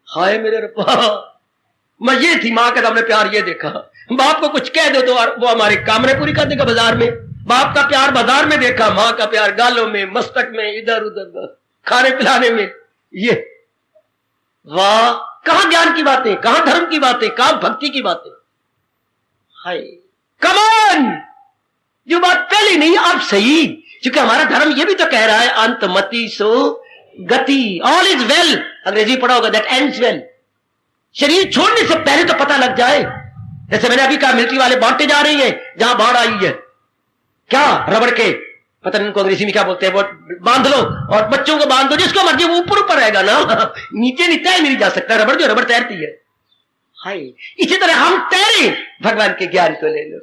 हाय मेरे रब्बा, मैं ये थी मां का हमने प्यार ये देखा। बाप को कुछ कह दो तो वो हमारी कामने पूरी कर देगा बाजार में। बाप का प्यार बाजार में देखा, मां का प्यार गालों में, मस्तक में, इधर उधर खाने पिलाने में। ये वाह, कहां ज्ञान की बातें, कहां धर्म की बातें, कहां भक्ति की बातें। हाय कमान, जो बात पहले नहीं अब सही, क्योंकि हमारा धर्म ये भी तो कह रहा है अंतमति सो गति, ऑल इज वेल। अंग्रेजी पढ़ा होगा, दैट एंड्स वेल। शरीर छोड़ने से पहले तो पता लग जाए। जैसे मैंने अभी कहा मिलिट्री वाले बांटते जा रही हैं, जहां बाढ़ आई है, क्या रबड़ के पता नहीं उनको अंग्रेजी में क्या बोलते हैं, वो बांध लो और बच्चों को बांध दो, जिसको मर्जी वो ऊपर ऊपर रहेगा ना, नीचे नहीं तैर नहीं जा सकता। रबड़ जो रबड़ तैरती है। हाय, इसी तरह हम तैरे भगवान के ज्ञान को ले लो।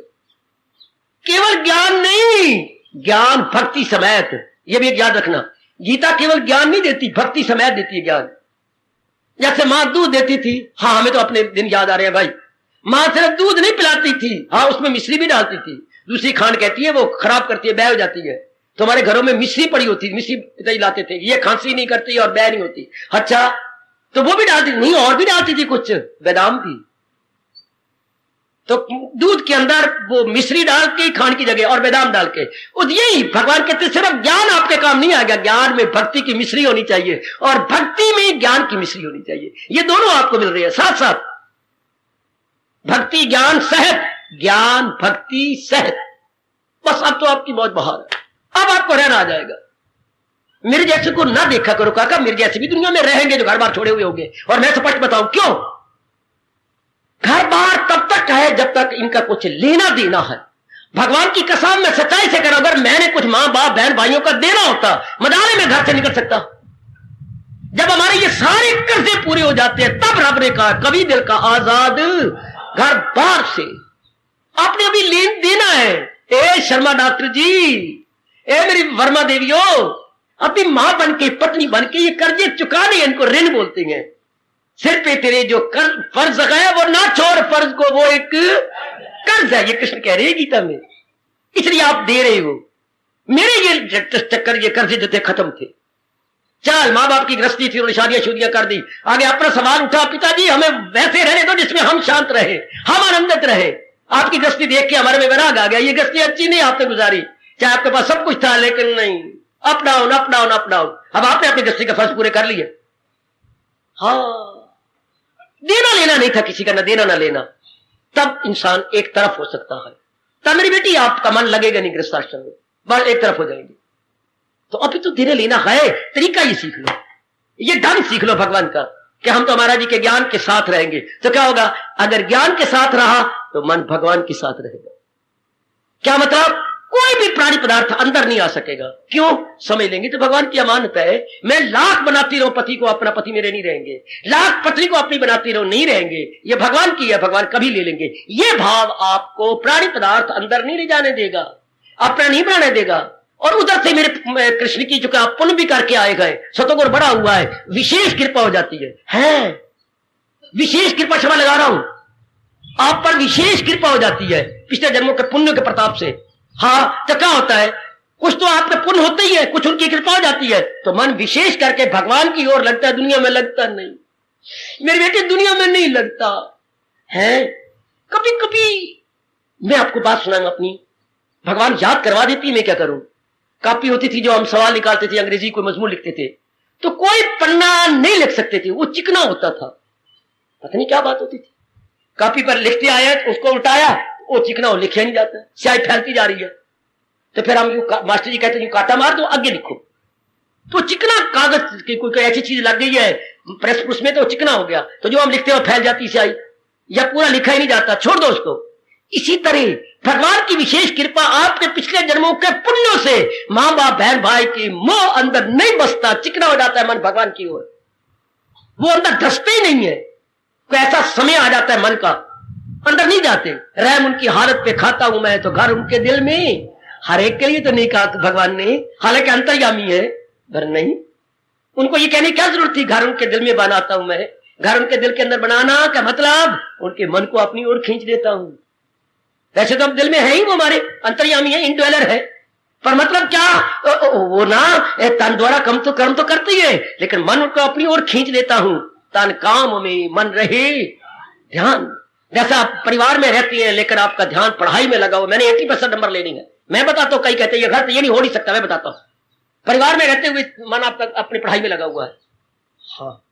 केवल ज्ञान नहीं, ज्ञान भक्ति समेत। यह भी एक याद रखना, गीता केवल ज्ञान नहीं देती, भक्ति समेत देती है ज्ञान। जैसे मां दूध देती थी, हाँ हमें तो अपने दिन याद आ रहे हैं भाई। मां सिर्फ दूध नहीं पिलाती थी, हाँ उसमें मिश्री भी डालती थी। दूसरी खांड कहती है वो खराब करती है, बै हो जाती है। तो हमारे घरों में मिश्री पड़ी होती, मिश्री पिताजी लाते थे, ये खांसी नहीं करती और बै नहीं होती। अच्छा, तो वो भी डालती नहीं, और भी डालती थी कुछ, बादाम भी। तो दूध के अंदर वो मिश्री डाल के खांड की जगह और बादाम डाल के, यही भगवान कहते सिर्फ ज्ञान आपके काम नहीं आएगा, ज्ञान में भक्ति की मिश्री होनी चाहिए और भक्ति में ज्ञान की मिश्री होनी चाहिए। ये दोनों आपको मिल रही है साथ साथ। भक्ति ज्ञान सहत ज्ञान भक्ति सहज, बस अब तो आपकी बहुत बहार है, अब आपको रहना आ जाएगा। मेरे जैसे को ना देखा करो काका, मेरे जैसे भी दुनिया में रहेंगे जो घर बार छोड़े हुए होंगे। और मैं स्पष्ट बताऊं क्यों, घर बार तब तक है जब तक इनका कुछ लेना देना है। भगवान की कसम मैं सच्चाई से कह रहा हूं, अगर मैंने कुछ मां बाप बहन भाइयों का देना होता, मदाने में घर से निकल सकता। जब हमारे ये सारे कर्जे पूरे हो जाते हैं तब रब ने कहा कभी दिल का आजाद घर बार से। आपने अभी लेन देना है। ए शर्मा डॉक्टर जी, ए मेरी वर्मा देवियों, अपनी मां बन के पत्नी बन के ये कर्जे चुकाने, इनको ऋण बोलते हैं। सिर पे तेरे जो फर्ज है वो ना छोड़ फर्ज को, वो एक कर्ज है। ये कृष्ण कह रहे हैं गीता में, इसलिए आप दे रहे हो। मेरे ये चक्कर ये कर्जे जो थे खत्म थे। चल मां बाप की गृहस्थी थी, उन्होंने शादियां शुदियां कर दी। आगे अपना सवाल उठा, पिताजी हमें वैसे रहने दो जिसमें हम शांत रहे, हम आनंदित रहे। आपकी गृहस्थी देख के हमारे में वैराग आ गया, ये गृहस्थी अच्छी नहीं आपने गुजारी। चाहे आपके पास सब कुछ था लेकिन नहीं, up down up down up down. अब आपने अपनी गृहस्थी का फर्ज पूरे कर लिए। हाँ, देना लेना नहीं था किसी का, ना देना ना लेना, तब इंसान एक तरफ हो सकता है। तब मेरी बेटी आपका मन लगेगा नहीं गृहस्थाश्रम में, बस एक तरफ हो जाएंगे। तो अभी तो देना लेना है, तरीका ये सीख लो, ये ढंग सीख लो भगवान का कि हम तो महाराज जी के ज्ञान के साथ रहेंगे। तो क्या होगा, अगर ज्ञान के साथ रहा तो मन भगवान के साथ रहेगा। क्या मतलब, कोई भी प्राणी पदार्थ अंदर नहीं आ सकेगा। क्यों, समझ लेंगे तो भगवान की अमानत है। मैं लाख बनाती रहूं पति को, अपना पति मेरे नहीं रहेंगे, लाख पत्नी को अपनी बनाती रहूं, नहीं रहेंगे। ये भगवान की है, भगवान कभी ले लेंगे। ये भाव आपको प्राणी पदार्थ अंदर नहीं ले जाने देगा, अपना नहीं बनाने देगा। और उधर से मेरे कृष्ण की चुका आप पुण्य भी करके आए गए, सतोगुण बड़ा हुआ है, विशेष कृपा हो जाती है विशेष कृपा क्षमा लगा रहा हूं आप पर, विशेष कृपा हो जाती है पिछले जन्मों के पुण्य के प्रताप से। हाँ, तो क्या होता है, कुछ तो आपका पुण्य होता ही है, कुछ उनकी कृपा हो जाती है, तो मन विशेष करके भगवान की ओर लगता है, दुनिया में लगता नहीं। मेरी बेटी दुनिया में नहीं लगता है। कभी कभी मैं आपको बात सुनाऊंगा अपनी, भगवान याद करवा देती, मैं क्या करूं। कॉपी होती थी जो हम सवाल निकालते थे, अंग्रेजी कोई मजमून लिखते थे, तो कोई पन्ना नहीं लिख सकते थे, वो चिकना होता था। पता नहीं क्या बात होती थी, कॉपी पर लिखते आए तो उसको उल्टाया, वो चिकना हो, लिखा नहीं जाता, स्याही फैलती जा रही है। तो फिर हम मास्टर जी कहते हैं काटा मार दो, आगे लिखो। तो चिकना कागज की कोई ऐसी चीज लग गई है प्रेस प्रूस में, तो चिकना हो गया, तो जो हम लिखते हैं फैल जाती स्याही, या पूरा लिखा ही नहीं जाता, छोड़ दो उसको। इसी तरह भगवान की विशेष कृपा आपके पिछले जन्मों के पुण्यों से मां बाप बहन भाई की मोह अंदर नहीं बसता, चिकना हो जाता है मन भगवान की ओर, वो अंदर धसते ही नहीं है। कोई ऐसा समय आ जाता है मन का, अंदर नहीं जाते। रहम उनकी हालत पे खाता हूं मैं, तो घर उनके दिल में, हर एक के लिए तो नहीं कहा भगवान ने, हालांकि अंतर्यामी है, घर नहीं। उनको ये कहने की क्या जरूरत थी, घर उनके दिल में बनाता हूं मैं। घर उनके दिल के अंदर बनाना का मतलब उनके मन को अपनी ओर खींच देता हूं। वैसे तो अब दिल में है ही, वो हमारे अंतर्यामी है, इंडवेलर है, पर मतलब क्या, वो ना तन द्वारा कर्म तो करती है, लेकिन मन उनको अपनी ओर खींच लेता हूं। तन काम में मन रहे ध्यान। जैसा आप परिवार में रहती हैं लेकिन आपका ध्यान पढ़ाई में लगा हुआ, मैंने 80% नंबर लेनी है, मैं बताता हूं, कई कहते हैं ये घर तो ये नहीं हो नहीं सकता, मैं बताता हूं, परिवार में रहते हुए मन आपका अपनी पढ़ाई में लगा हुआ है। हाँ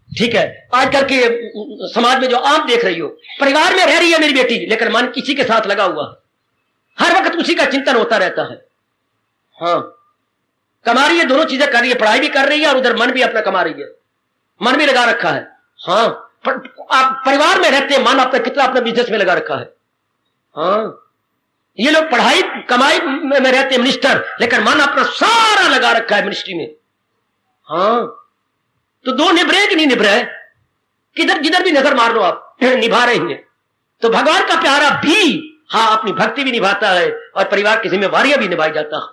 ठीक है, आजकल के समाज में जो आप देख रही हो, परिवार में रह रही है मेरी बेटी, लेकिन मन किसी के साथ लगा हुआ, हर वक्त उसी का चिंतन होता रहता है। हाँ, कमा रही है, दोनों चीजें कर रही है, पढ़ाई भी कर रही है और उधर मन भी अपना कमा रही है, मन भी लगा रखा है। हाँ, आप परिवार में रहते हैं, मन आपका कितना अपने बिजनेस में लगा रखा है। हाँ, ये लोग पढ़ाई कमाई में रहते हैं मिनिस्टर, लेकिन मन अपना सारा लगा रखा है मिनिस्ट्री में। हाँ, तो दो निभरे कि नहीं निभरे, किधर जिधर भी नजर मार लो आप निभा रहे हैं। तो भगवान का प्यारा भी हाँ अपनी भक्ति भी निभाता है और परिवार की जिम्मेवारियां भी निभाई जाता है।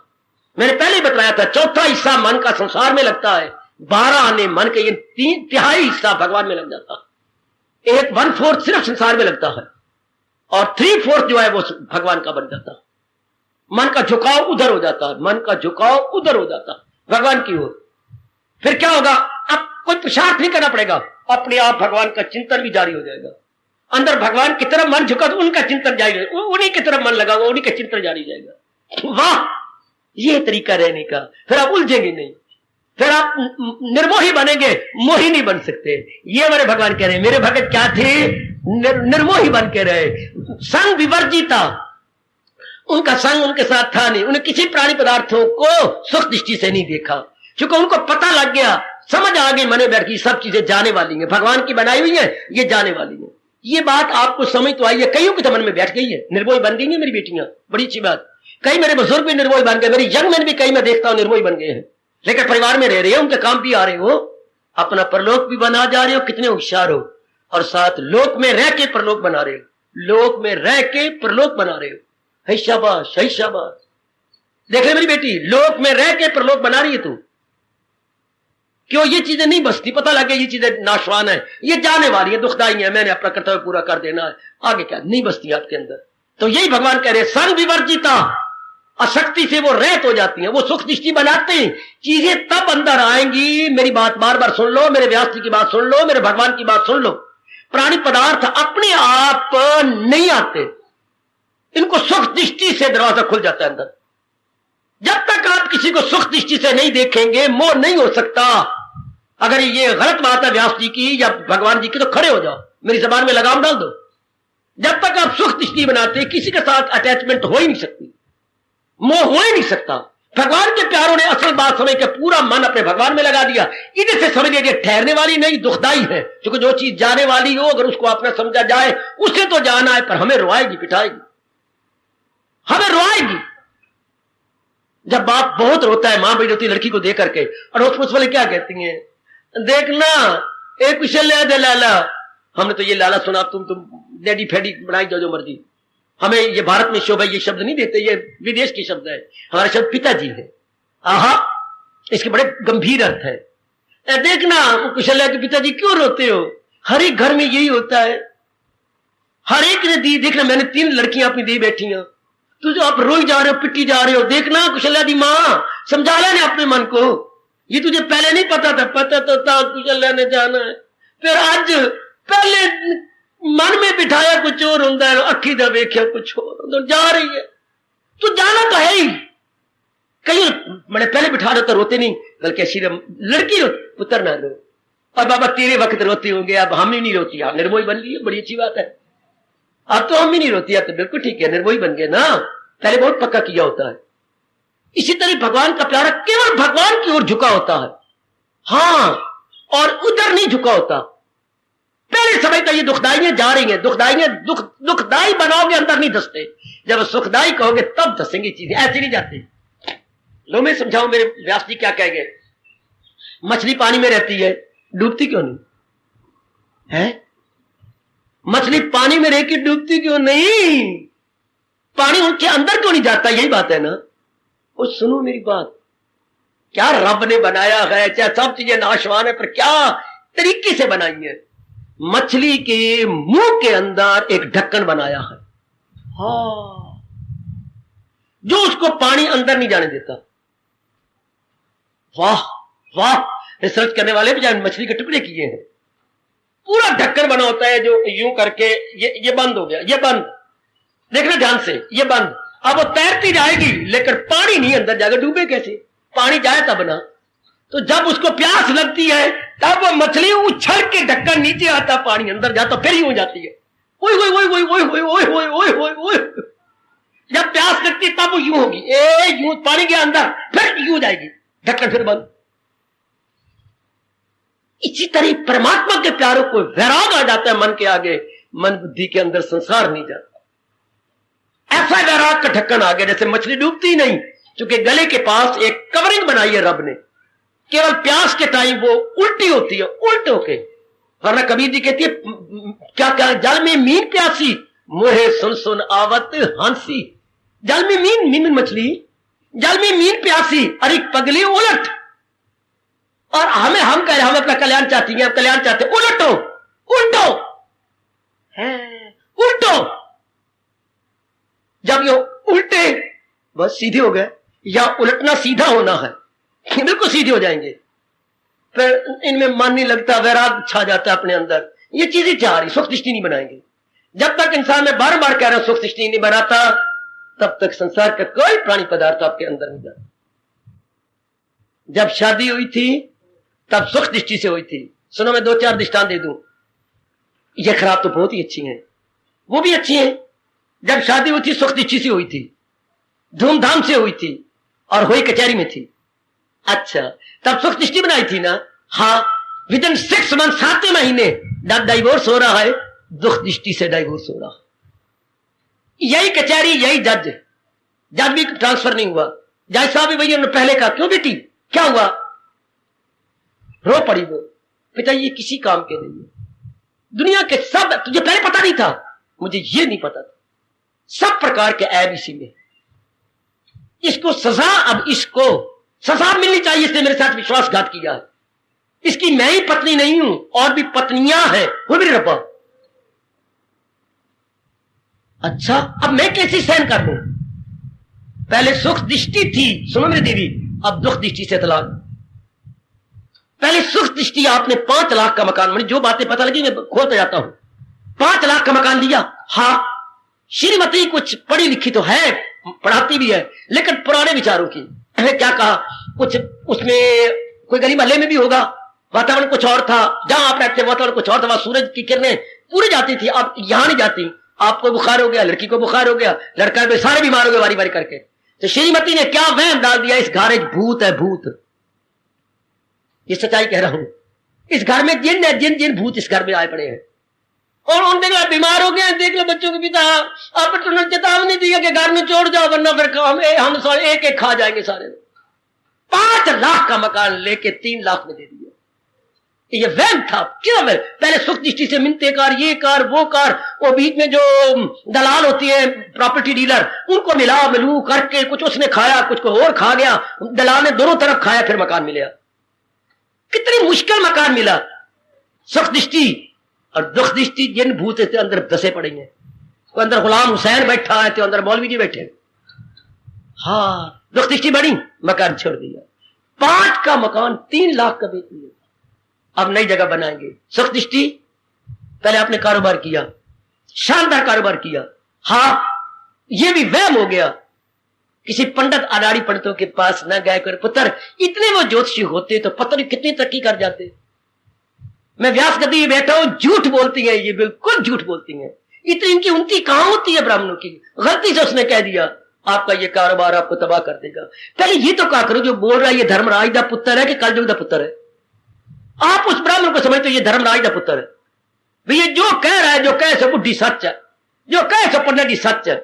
मैंने पहले ही बताया था, चौथा हिस्सा मन का संसार में लगता है, 12 आने मन के, ये 3/3 हिस्सा भगवान में लग जाता है, 1/4 सिर्फ संसार में लगता है और 3/4 जो है वो भगवान का बन जाता है। मन का झुकाव उधर हो जाता है, मन का झुकाव उधर हो जाता है भगवान की ओर। फिर क्या होगा, अब कोई पुरुषार्थ नहीं करना पड़ेगा, अपने आप भगवान का चिंतन भी जारी हो जाएगा। अंदर भगवान की तरफ मन झुका तो उनका चिंतन जारी, उन्हीं की तरफ मन लगा हुआ, उन्हीं का चिंतन जारी जाएगा। वाह, ये तरीका रहने का। फिर आप उलझेंगे नहीं, फिर आप निर्मोही बनेंगे, मोही नहीं बन सकते। ये हमारे भगवान कह रहे हैं, मेरे भगत क्या थे, निर्मोही बन के रहे, संग विवर्जिता, उनका संग उनके साथ था नहीं। उन्हें किसी प्राणी पदार्थों को सुख दृष्टि से नहीं देखा, क्योंकि उनको पता लग गया, समझ आ गई मने बैठ की सब चीजें जाने वाली हैं, भगवान की बनाई हुई है, ये जाने वाली है। ये बात आपको समझ तो आई है, कईयों के तो मन में बैठ गई है। निर्मोही बन गई है मेरी बेटियां, बड़ी अच्छी बात। कई मेरे बुजुर्ग भी निर्मोही बन गए, मेरी यंग मैन भी कई मैं देखता हूं निर्मोही बन गए हैं, लेकिन परिवार में रह रहे हो, उनके काम भी आ रहे हो, अपना परलोक भी बना जा रहे हो, कितने होशियार हो, और साथ लोक में रह के परलोक बना रहे हो, लोक में रह के परलोक बना रहे हो। है शाबाश, है शाबाश। देख ले मेरी बेटी, लोक में रह के परलोक बना रही है तू। क्यों? ये चीजें नहीं बसती, पता लगे ये चीजें नाशवान है, ये जाने वाली है, दुखदाई है, मैंने अपना कर्तव्य पूरा कर देना है, आगे क्या नहीं बसती आपके अंदर। तो यही भगवान कह रहे हैं, संग विवर्जिता, अशक्ति से वो रहित हो जाती हैं, वो सुख दृष्टि बनाते हैं। चीजें तब अंदर आएंगी, मेरी बात बार बार सुन लो, मेरे व्यास जी की बात सुन लो, मेरे भगवान की बात सुन लो। प्राणी पदार्थ अपने आप नहीं आते, इनको सुख दृष्टि से दरवाजा खुल जाता है अंदर। जब तक आप किसी को सुख दृष्टि से नहीं देखेंगे, मोह नहीं हो सकता। अगर ये गलत बात है व्यास जी की या भगवान जी की, तो खड़े हो जाओ, मेरी जबान में लगाम डाल दो। जब तक आप सुख दृष्टि बनाते, किसी के साथ अटैचमेंट हो ही नहीं सकती, मोह हो ही नहीं सकता। भगवान के प्यारों ने असल बात समझ के पूरा मन अपने भगवान में लगा दिया। इधर से समझ लीजिए ठहरने वाली नहीं, दुखदाई है, क्योंकि जो चीज जाने वाली हो अगर उसको अपना समझा जाए, उसे तो जाना है, पर हमें रोआएगी, पिटाएगी, हमें रोआएगी। जब बाप बहुत रोता है, मां बड़ी रोती लड़की को देख करके, और उस वाले क्या कहती हैं, देखना एक कुशल दे लाला, हमने तो ये लाला सुना, तुम डैडी फैडी बनाई जाओ जो मर्जी। हमें ये भारत में शोभा ये शब्द नहीं देते, ये विदेश की शब्द है। हमारा शब्द पिताजी है। आहा, इसके बड़े गंभीर अर्थ है। देखना कुशल्या के पिताजी क्यों रोते हो, हर एक घर में यही होता है, हर एक ने दी। देखना मैंने 3 लड़कियां अपनी दी बैठी हैं, तो जो आप रोई जा रहे हो, पिटी जा रहे हो, देखना कुशल्या दी मां समझा लेने अपने मन को, ये तुझे पहले नहीं पता था, पता तो था कुशल्या ने जाना है, फिर आज पहले मन में बिठाया कुछ और होता है, अखी दा वेख्या कुछ और, जा रही है तो जाना तो है ही। कहीं मैंने पहले बिठा दो तो रोते नहीं, बल्कि ऐसी लड़की रो, पुत्र ना रो, और बाबा तेरे वक्त रोते होंगे, अब हम ही नहीं रोती, आप निर्मोही बन गई है, बड़ी अच्छी बात है। अब तो हम ही नहीं रोती, अब तो बिल्कुल ठीक है, निर्मोही बन गए ना, पहले बहुत पक्का किया होता है। इसी तरह भगवान का प्यारा केवल भगवान की ओर झुका होता है, हाँ, और उधर नहीं झुका होता। पहले समझता ये दुखदाई जा रही है, दुखदाई दुखदाई बनाओगे अंदर नहीं धसते, जब सुखदाई कहोगे तब धसेंगी चीजें, ऐसे नहीं जाती। लो मैं समझाऊं, मेरे व्यास जी क्या कह गए, मछली पानी में रहती है, डूबती क्यों नहीं है? मछली पानी में रह के डूबती क्यों नहीं? पानी उनके अंदर क्यों नहीं जाता? यही बात है ना। और सुनो मेरी बात, क्या रब ने बनाया है, चाहे सब चीजें नाशवान है, पर क्या तरीके से बनाई है। मछली के मुंह के अंदर एक ढक्कन बनाया है, हाँ, जो उसको पानी अंदर नहीं जाने देता। वाह वाह, रिसर्च करने वाले भी जान मछली के टुकड़े किए हैं, पूरा ढक्कन बना होता है जो यूं करके ये बंद हो गया, ये बंद, देखना ध्यान से, ये बंद। अब वो तैरती जाएगी लेकिन पानी नहीं अंदर जाएगा, डूबे कैसे? पानी जाए तब ना। तो जब उसको प्यास लगती है तब वो मछली उछल के ढक्कन नीचे आता, पानी अंदर जाता, फिर ही हो जाती है। ओए ओए ओए ओए ओए ओए ओए ओए ओए ओए ओए। जब प्यास लगती तब वो यूं होगी, यूं पानी के अंदर, फिर यूं जाएगी, ढक्कन फिर बंद। इसी तरह परमात्मा के प्यारों को वैराग आ जाता है मन के आगे, मन बुद्धि के अंदर संसार नहीं जाता। ऐसा वैराग का ढक्कन आ गया जैसे मछली डूबती नहीं, क्योंकि गले के पास एक कवरिंग बनाई है रब ने, केवल प्यास के टाइम वो उल्टी होती है, उल्ट होके। वरना कबीर जी कहती है क्या क्या, जल में मीन प्यासी मोहे सुन सुन आवत हंसी। जल में मीन मछली, जल में मीन प्यासी, अरे पगली उलट। और हम कह रहे हम अपना कल्याण चाहती हैं, कल्याण चाहते, उलटो, उल्टो है, उल्टो। जब ये उल्टे बस सीधे हो गए, या उलटना सीधा होना है, बिल्कुल सीधे हो जाएंगे, फिर इनमें मन नहीं लगता, वैराग छा जाता है अपने अंदर। ये चीजें चाह रही, सुख दृष्टि नहीं बनाएंगे। जब तक इंसान में बार बार कह रहा सुख दृष्टि नहीं बनाता, तब तक संसार का कोई प्राणी पदार्थ आपके अंदर नहीं जाता। जब शादी हुई थी तब सुख दृष्टि से हुई थी। सुनो मैं 2-4 दृष्टांत दे दूं। ये खराब तो बहुत ही अच्छी हैं, वो भी अच्छी हैं। जब शादी हुई थी सुख दृष्टि से हुई थी, धूमधाम से हुई थी और हुई कचहरी में थी। अच्छा, तब सुख दृष्टि बनाई थी ना? हाँ, विद इन 6 मंथ, 7 महीने डाइवोर्स हो रहा है, दुख दृष्टि से डाइवोर्स हो रहा है। यही कचहरी, यही जज भी ट्रांसफर नहीं हुआ। जज साहब भी भैया ने पहले कहा, क्यों बेटी क्या हुआ? रो पड़ी वो, पिता ये किसी काम के नहीं है। दुनिया के सब, तुझे पहले पता नहीं था? मुझे ये नहीं पता था। सब प्रकार के ऐब इसी में, इसको सजा, अब इसको सजा मिलनी चाहिए, इसने मेरे साथ विश्वासघात किया है। इसकी मैं ही पत्नी नहीं हूं, और भी पत्नियां हैं, वो मेरे रब्बा। अच्छा, अब मैं कैसे सहन कर लूं? पहले सुख दृष्टि थी, सुनो मेरी देवी, अब दुख दृष्टि से तलाक। पहले सुख दृष्टि, आपने 5 लाख का मकान, मुझे जो बातें पता लगी मैं खोलता जाता हूं। 5 लाख का मकान लिया। हाँ, श्रीमती कुछ पढ़ी लिखी तो है, पढ़ाती भी है, लेकिन पुराने विचारों की। क्या कहा, कुछ उसमें कोई गली महल्ले में भी होगा, वातावरण कुछ और था, जहां आप रहते वातावरण कुछ और था, वहां सूरज की किरणें पूरी जाती थी, आप यहां नहीं जाती। आपको बुखार हो गया, लड़की को बुखार हो गया, लड़का भी, सारे बीमार हो गए वारी वारी करके। तो श्रीमती ने क्या वहम डाल दिया, इस घर एक भूत है, भूत। ये सच्चाई कह रहा हूं, इस घर में जिन है, जिन भूत इस घर में आए पड़े हैं। और उन देख लो बीमार हो गए, देख लो बच्चों के पिता, अब तुमने चेतावनी दी है कि घर में छोड़ जाओ, वरना फिर हम सारे एक एक खा जाएंगे सारे। 5 लाख का मकान लेके 3 लाख में दे दिया। ये वहम था। क्यों? मैं पहले सुख दृष्टि से मिलते कार, ये कार, वो कार, वो बीच में जो दलाल होती है, प्रॉपर्टी डीलर, उनको मिलू करके कुछ उसने खाया, कुछ को और खा गया, दलाल ने दोनों तरफ खाया, फिर मकान मिला। कितनी मुश्किल मकान मिला। सुख दृष्टि और दुख दृष्टि, जिन भूत थे अंदर दसे पड़े हैं। कोई अंदर गुलाम हुसैन बैठा है, तो अंदर मौलवी जी बैठे। हाँ, दुख दृष्टि बड़ी, मकान छोड़ दिया। 5 का मकान 3 लाख का बेच लिया। अब नई जगह बनाएंगे। सुख दृष्टि, पहले आपने कारोबार किया, शानदार कारोबार किया। हाँ, ये भी वहम हो गया। किसी पंडित अनाड़ी पंडितों के पास न गए कर पुत्र, इतने वो ज्योतिषी होते तो पता नहीं कितनी तरक्की कर जाते। मैं व्यास गद्दी बैठा हूं, झूठ बोलती है ये, बिल्कुल झूठ बोलती है। इतनी इनकी उनकी कहां होती है ब्राह्मणों की। गलती से उसने कह दिया आपका ये कारोबार आपको तबाह कर देगा। पहले ये तो क्या करो, जो बोल रहा है ये धर्मराज का पुत्र है कि कलयुग का पुत्र है? आप उस ब्राह्मण को समझते ये धर्मराज का पुत्र है। भैया जो कह रहा है, जो कहे सो बुढ़ी सच है, जो कहे सो पंडित जी सच है।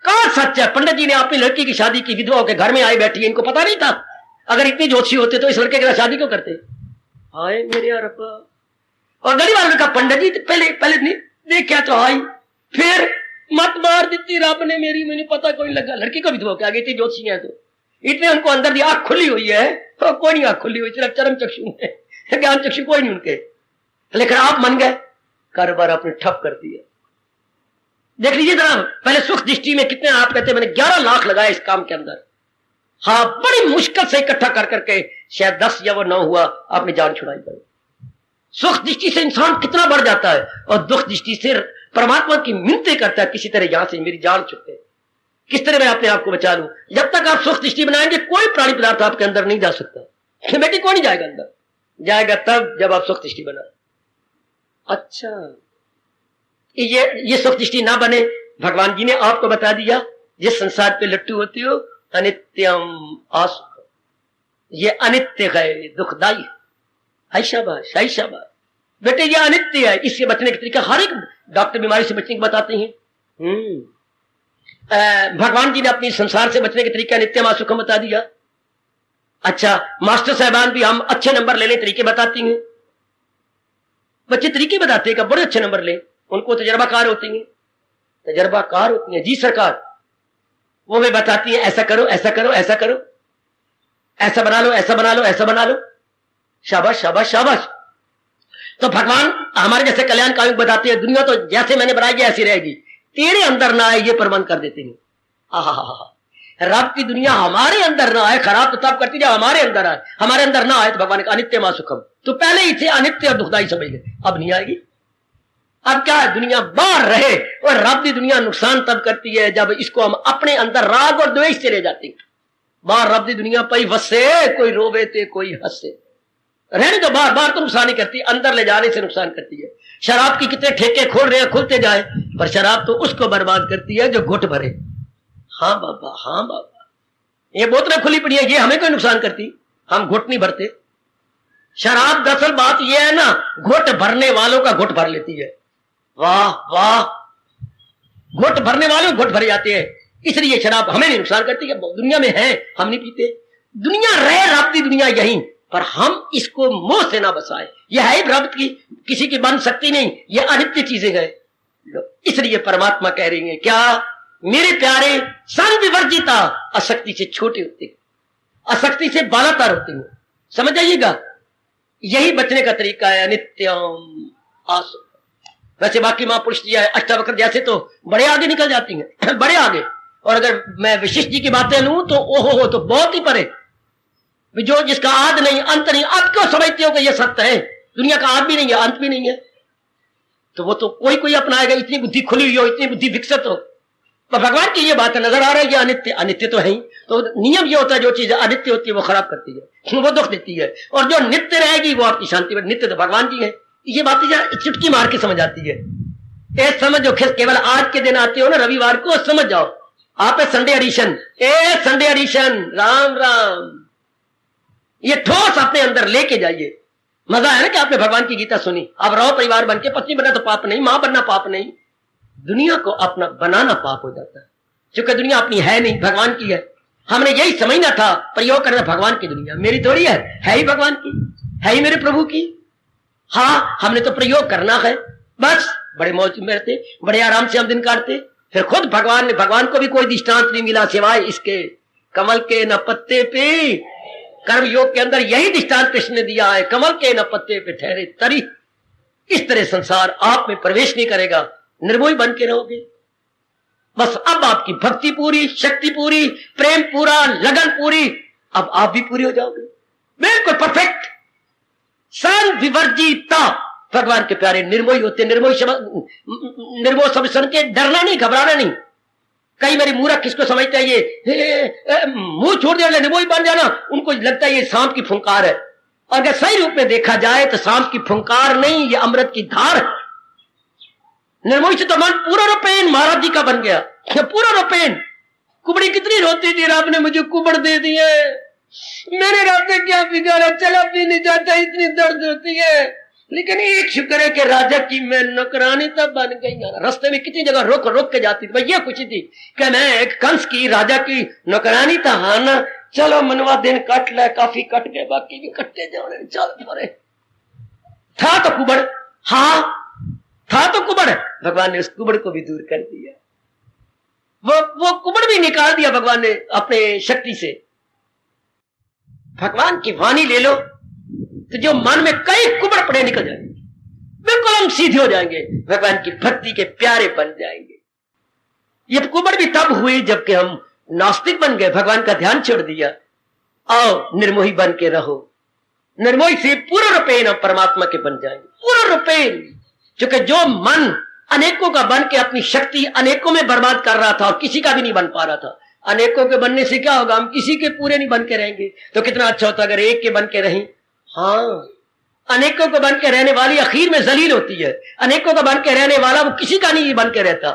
कहां सच है? पंडित जी ने अपनी लड़की की शादी की, विधवा होकर घर में आई बैठी है, इनको पता नहीं था? अगर इतनी ज्योतिषी होते तो इस लड़के के साथ शादी क्यों करते? हाय मेरे अरबा। और गली वालों ने कहा पंडित जी पहले नहीं देखा तो आई, फिर मत मार दी रब ने मेरी, मैंने पता कोई लगा। लड़की को विधवा होकर आ गई थी, ज्योतिषी है तो इतने उनको अंदर दी आंख खुली हुई है, तो कोई नहीं आंख खुली हुई, सिर्फ चरम चक्षु है, ज्ञान चक्षु कोई नहीं उनके। लेकिन आप मन गए, कारोबार आपने ठप कर दिया। देख लीजिए जरा, पहले सुख दृष्टि में कितने, आप कहते मैंने 11 लाख लगाया इस काम के अंदर। हाँ, बड़ी मुश्किल से इकट्ठा कर करके शायद 10 या वो 9 हुआ, आपने जान छुड़ाई पड़ी। सुख दृष्टि से इंसान कितना बढ़ जाता है, और दुख दृष्टि से परमात्मा की मिन्नतें करता है, किसी तरह यहां से मेरी जान छुटे, किस तरह मैं अपने आप को बचा लूं। जब तक आप सुख दृष्टि बनाएंगे, कोई प्राणी पदार्थ आपके अंदर नहीं जा सकता। बेटी कौन नहीं जाएगा अंदर, जाएगा तब जब आप सुख दृष्टि बनाए। अच्छा, ये सुख दृष्टि ना बने, भगवान जी ने आपको बता दिया, जिस संसार पे लट्टू होती हो अनित्यम आसुख, ये अनित्य है, ये दुखदाई है। शाबाश, शाबाश बेटे, ये अनित्य है। इससे बचने के तरीका हर एक डॉक्टर बीमारी से बचने की बताते हैं। भगवान जी ने अपनी संसार से बचने के तरीका नित्यम आसुखम बता दिया। अच्छा, मास्टर साहबान भी हम अच्छे नंबर लेने तरीके बताती हैं। बच्चे तरीके बताते हैं कि बड़े अच्छे नंबर लें, उनको तजर्बाकार होती हैं, तजर्बाकार होती हैं। जी सरकार, वो भी बताती हैं ऐसा करो, ऐसा करो, ऐसा करो, ऐसा बना लो, ऐसा बना लो, ऐसा बना लो। शाबाश, शाबाश, शाबाश। तो भगवान हमारे जैसे कल्याणकारी बताते हैं, दुनिया तो जैसे मैंने बनाई ऐसी रहेगी, तेरे अंदर ना आए ये प्रबंध कर देते हैं। आहा, रब की दुनिया हमारे अंदर ना आए, खराब तो तब करती जब हमारे अंदर आए। हमारे अंदर ना आए तो भगवान का अनित्य मा सुखम, तो पहले ही थे अनित्य और दुखदाई समझ गए, अब नहीं आएगी। अब क्या है, दुनिया बाहर रहे, और रब की दुनिया नुकसान तब करती है जब इसको हम अपने अंदर राग और द्वेष से ले जाते हैं। बाहर रब की दुनिया पई वसे, कोई रोवे थे कोई हंसे, रहने तो बाहर तो नुकसान ही करती, अंदर ले जाने से नुकसान करती है। शराब की कितने ठेके खोल रहे हैं, खुलते जाए, पर शराब तो उसको बर्बाद करती है जो घुट भरे। हाँ बाबा, हाँ बाबा, ये बोतलें खुली पड़ी है, ये हमें कोई नुकसान करती, हम घुट नहीं भरते। शराब दरअसल बात यह है ना, घुट भरने वालों का घुट भर लेती है। वाह वाह, घुट भरने वालों घुट भरे जाते हैं, इसलिए शराब हमें नहीं नुकसान करती है। दुनिया में है, हम नहीं पीते। दुनिया रहे रब की दुनिया यहीं, पर हम इसको मोह से ना बसाए। यह है रब की, किसी की बन सकती नहीं, ये अनित्य चीजें है। इसलिए परमात्मा कह रही है क्या, मेरे प्यारे, संग विवर्जिता, आसक्ति से छोटे होते हैं, आसक्ति से बालातर होते हैं। समझ आइएगा, यही बचने का तरीका है, अनित्यम आसु। वैसे बाकी महापुरुष जी अष्टावक्र जैसे तो बड़े आगे निकल जाती हैं, बड़े आगे। और अगर मैं विशिष्ट जी की बातें लूं तो ओहो तो बहुत ही परे, जो जिसका आद नहीं अंत नहीं। अब क्यों समझते हो कि यह सत्य है, दुनिया का आद भी नहीं है, अंत भी नहीं है, तो वो तो कोई कोई अपनाएगा, इतनी बुद्धि खुली हुई हो, इतनी बुद्धि विकसित हो। पर भगवान की ये बात नजर आ रहा है, ये अनित्य, अनित्य तो है ही। तो नियम ये होता है, जो चीज अनित्य होती है वो खराब करती है, वो दुख देती है, और जो नित्य रहेगी वो आपकी शांति में। नित्य तो भगवान जी है। ये बातें चुटकी मार के समझ आती है। ए समझो, केवल आज के दिन आते हो ना रविवार को, समझ जाओ आप Sunday edition, Sunday edition, Ram Ram, ये ठोस अपने अंदर लेके जाइए। मजा है ना कि आपने भगवान की गीता सुनी। अब रहो परिवार बन के, पत्नी बनना तो पाप नहीं, मां बनना पाप नहीं, दुनिया को अपना बनाना पाप हो जाता है, क्योंकि दुनिया अपनी है नहीं, भगवान की है। हमने यही समझना था, प्रयोग करना भगवान की दुनिया मेरी थोड़ी है ही भगवान की, है ही मेरे प्रभु की। हाँ, हमने तो प्रयोग करना है बस। बड़े मौज में रहते, बड़े आराम से हम दिन काटते। फिर खुद भगवान को भी कोई दृष्टांत नहीं मिला सिवाय इसके, कमल के न पत्ते पे। कर्म योग के अंदर यही दृष्टांत कृष्ण ने दिया है, कमल के न पत्ते पे ठहरे तरी। इस तरह संसार आप में प्रवेश नहीं करेगा, निर्मोही बन के रहोगे। बस अब आपकी भक्ति पूरी, शक्ति पूरी, प्रेम पूरा, लगन पूरी, अब आप भी पूरी हो जाओगे, बिल्कुल परफेक्ट। सन विवर्जिता, भगवान के प्यारे निर्मोही होते। निर्मोह शब्द सुन के डरना नहीं, घबराना नहीं। कई मेरी मूर्ख किसको समझते हैं, ये मुंह छोड़ देना, निर्मोही बन जाना, उनको लगता है ये सांप की फुंकार है। और अगर सही रूप में देखा जाए तो सांप की फुंकार नहीं, ये अमृत की धार है। निर्मोही से तो मन पूरा रूपेण महाराज जी का बन गया, पूरा रूपेण। कुबड़ी कितनी रोती थी, रब ने मुझे कुबड़ दे दिए, मेरे रब ने क्या बिगाड़ा, चला भी नहीं जाता, इतनी दर्द होती है। लेकिन एक शुक्र है कि राजा की मैं नौकरानी तब बन गई। रास्ते में कितनी जगह रोक रोक के जाती थी, भैया खुशी थी कि मैं एक कंस की राजा की नौकरानी था। हाँ ना, चलो मनवा दिन कट ले, काफी कट गए, बाकी भी कटते जाओ, चल पड़े। था तो कुबड़, हाँ था तो कुबड़, भगवान ने उस कुबड़ को भी दूर कर दिया। वो कुबड़ भी निकाल दिया भगवान ने अपने शक्ति से। भगवान की वाणी ले लो तो जो मन में कई कुबड़ पड़े निकल जाएंगे, बिल्कुल हम सीधे हो जाएंगे, भगवान की भक्ति के प्यारे बन जाएंगे। ये कुबड़ भी तब हुई जबकि हम नास्तिक बन गए, भगवान का ध्यान छोड़ दिया। आओ निर्मोही बन के रहो, निर्मोही से पूर्ण रूपेण हम परमात्मा के बन जाएंगे, पूर्ण रूपेण। क्योंकि जो मन अनेकों का बन के अपनी शक्ति अनेकों में बर्बाद कर रहा था और किसी का भी नहीं बन पा रहा था, अनेकों के बनने से क्या होगा, हम किसी के पूरे नहीं बन के रहेंगे। तो कितना अच्छा होता अगर एक के बन के रहें। हाँ, अनेकों को बन के रहने वाली आखिर में जलील होती है, अनेकों का बन के रहने वाला वो किसी का नहीं बन के रहता,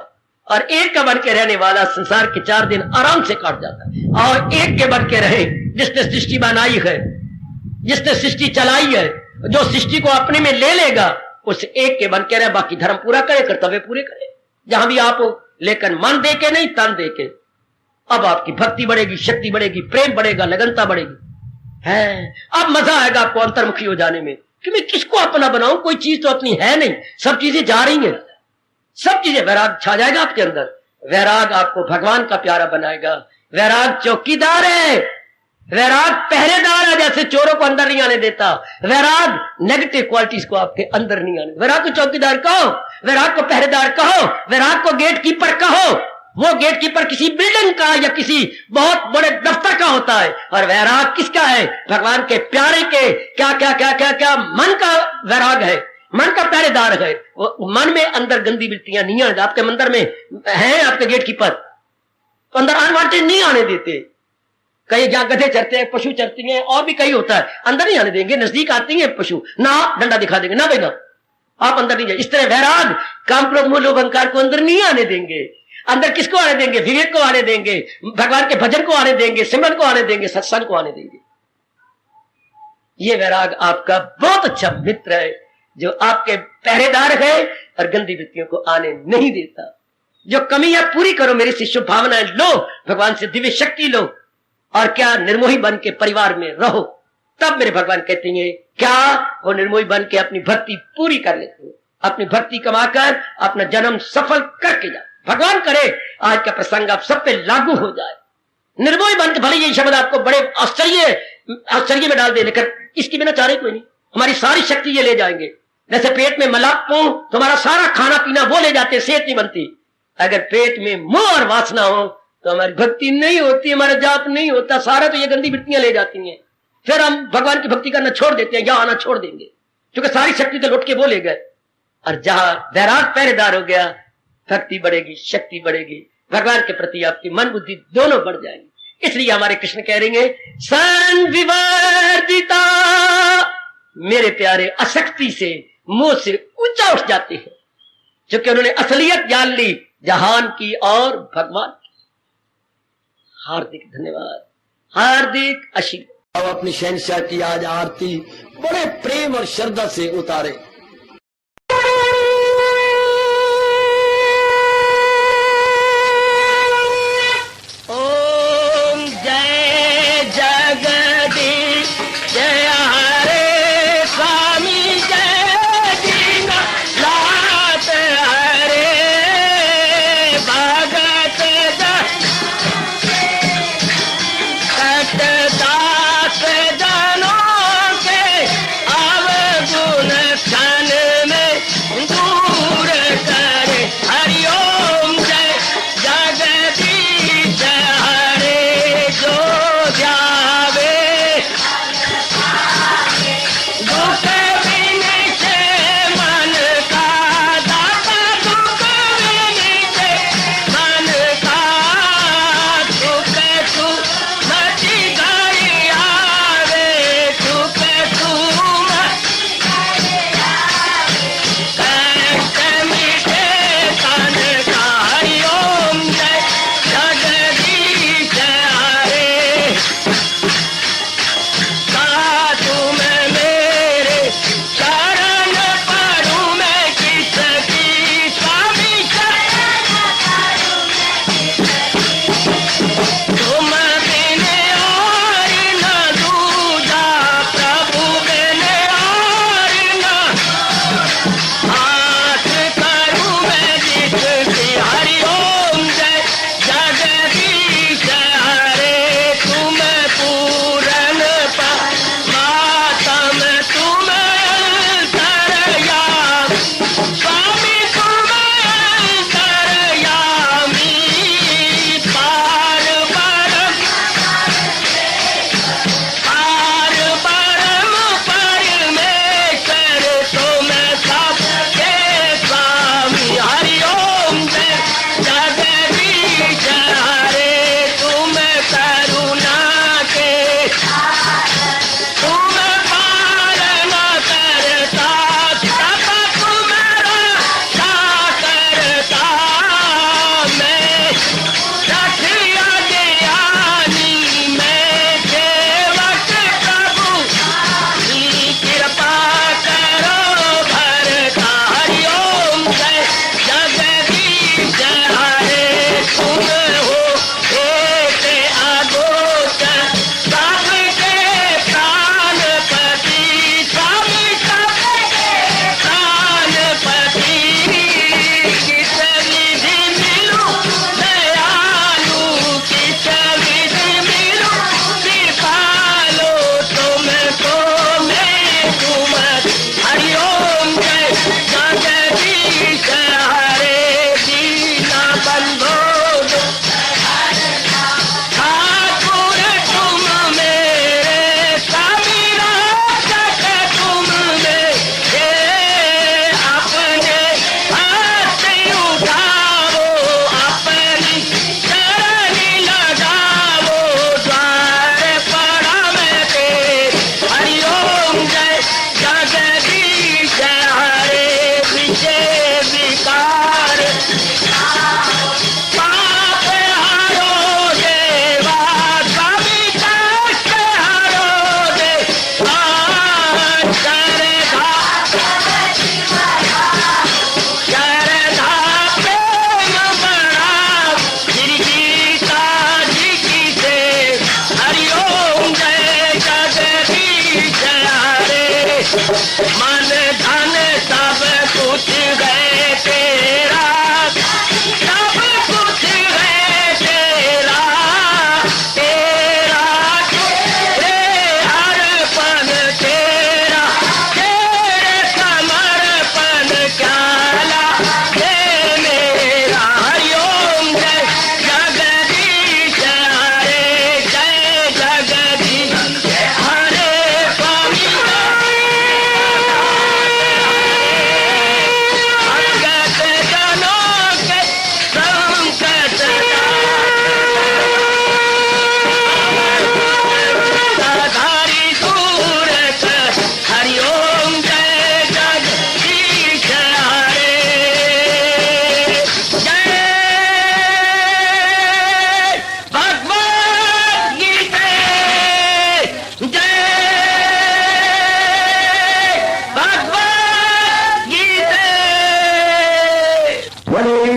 और एक का बन के रहने वाला संसार के 4 दिन आराम से काट जाता है। और एक के बन के रहे जिसने सृष्टि बनाई है, जिसने सृष्टि चलाई है, जो सृष्टि को अपने में ले लेगा, उस एक के बन के रहे, बाकी धर्म पूरा करे, कर्तव्य पूरे करे, जहां भी आप हो, लेकिन मन दे के नहीं, तन दे के। अब आपकी भक्ति बढ़ेगी, शक्ति बढ़ेगी, प्रेम बढ़ेगा, लगनता बढ़ेगी है। अब मजा आएगा आपको अंतर्मुखी हो जाने में कि मैं किसको अपना बनाऊं, कोई चीज तो अपनी है नहीं, सब चीजें जा रही हैं, सब चीजें। वैराग छा जाएगा आपके अंदर, वैराग आपको भगवान का प्यारा बनाएगा। वैराग चौकीदार है, वैराग पहरेदार है, जैसे चोरों को अंदर नहीं आने देता। वैराग नेगेटिव क्वालिटीज को आपके अंदर नहीं आने। वैराग को चौकीदार कहो, वैराग को पहरेदार कहो, वैराग को गेट कीपर कहो। वो गेट कीपर किसी बिल्डिंग का या किसी बहुत बड़े दफ्तर का होता है, और वैराग किसका है, भगवान के प्यारे के। क्या क्या क्या क्या क्या मन का वैराग है, मन का पहरेदार है। वो मन में अंदर गंदी वृत्तियां नहीं आने, आपके मंदिर में हैं आपके गेट कीपर, तो अंदर अनवांटेड नहीं आने देते। कई जहां गधे चरते हैं, पशु चरती हैं, और भी कई होता है, अंदर नहीं आने देंगे। नजदीक आती है पशु ना, डंडा दिखा देंगे, ना भाई ना, आप अंदर नहीं जाए। इस तरह वैराग काम क्रोध मोह लोभ अहंकार को अंदर नहीं आने देंगे। अंदर किसको आने देंगे? विवेक को आने देंगे, भगवान के भजन को आने देंगे, सिमरन को आने देंगे, सत्संग को आने देंगे। ये वैराग आपका बहुत अच्छा मित्र है जो आपके पहरेदार है और गंदी वृत्तियों को आने नहीं देता। जो कमियां पूरी करो मेरे शिष्य, भावनाएं लो, भगवान से दिव्य शक्ति लो और क्या निर्मोही बन के परिवार में रहो। तब मेरे भगवान कहते हैं क्या वो निर्मोही बन के अपनी भक्ति पूरी कर लेते हो, अपनी भक्ति कमाकर अपना जन्म सफल करके जाओ। भगवान करे आज का प्रसंग आप सब पे लागू हो जाए। निर्मोही बन के, भले ये शब्द आपको बड़े आश्चर्य में डाल दे, लेकिन इसके बिना चारे कोई नहीं। हमारी सारी शक्ति ये ले जाएंगे। जैसे पेट में मलापो तो हमारा सारा खाना पीना वो ले जाते, सेहत नहीं बनती। अगर पेट में मोह और वासना हो तो हमारी भक्ति नहीं होती, हमारा जाप नहीं होता, सारा तो ये गंदी वृत्तियां ले जाती हैं। फिर हम भगवान की भक्ति करना छोड़ देते हैं, यहां आना छोड़ देंगे, क्योंकि सारी शक्ति तो लौट के वो ले गए। और जहां वैराग पहरेदार हो गया, भक्ति बढ़ेगी, शक्ति बढ़ेगी, भगवान के प्रति आपकी मन बुद्धि दोनों बढ़ जाएंगी। इसलिए हमारे कृष्ण कह रहे हैं संविवर्जिता, मेरे प्यारे अशक्ति से मुंह से ऊंचा उठ जाते हैं, क्योंकि उन्होंने असलियत जान ली जहान की और भगवान की। हार्दिक धन्यवाद, हार्दिक आशीर्वाद। अब अपनी शहंशाह की आज आरती बड़े प्रेम और श्रद्धा से उतारे। ओम जय जगदीश जय हरे स्वामी जय दीनानाथ हरे भगत दास जनों के अवगुण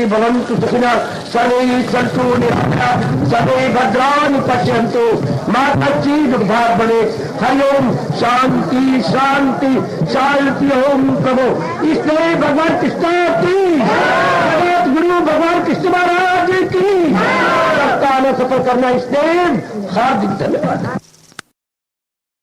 भवन्तु सुखिनः सर्वे सन्तु निरामयाः सर्वे भद्राणि पश्यन्तु मा कश्चित् दुःखात् भवेत्। हरि ओम शांति शांति शांति। ओम प्रभु इसलिए भगवान कृष्ण की जगत गुरु भगवान कृष्ण महाराज की सप्ताह में सफल करना इसलिए हार्दिक धन्यवाद।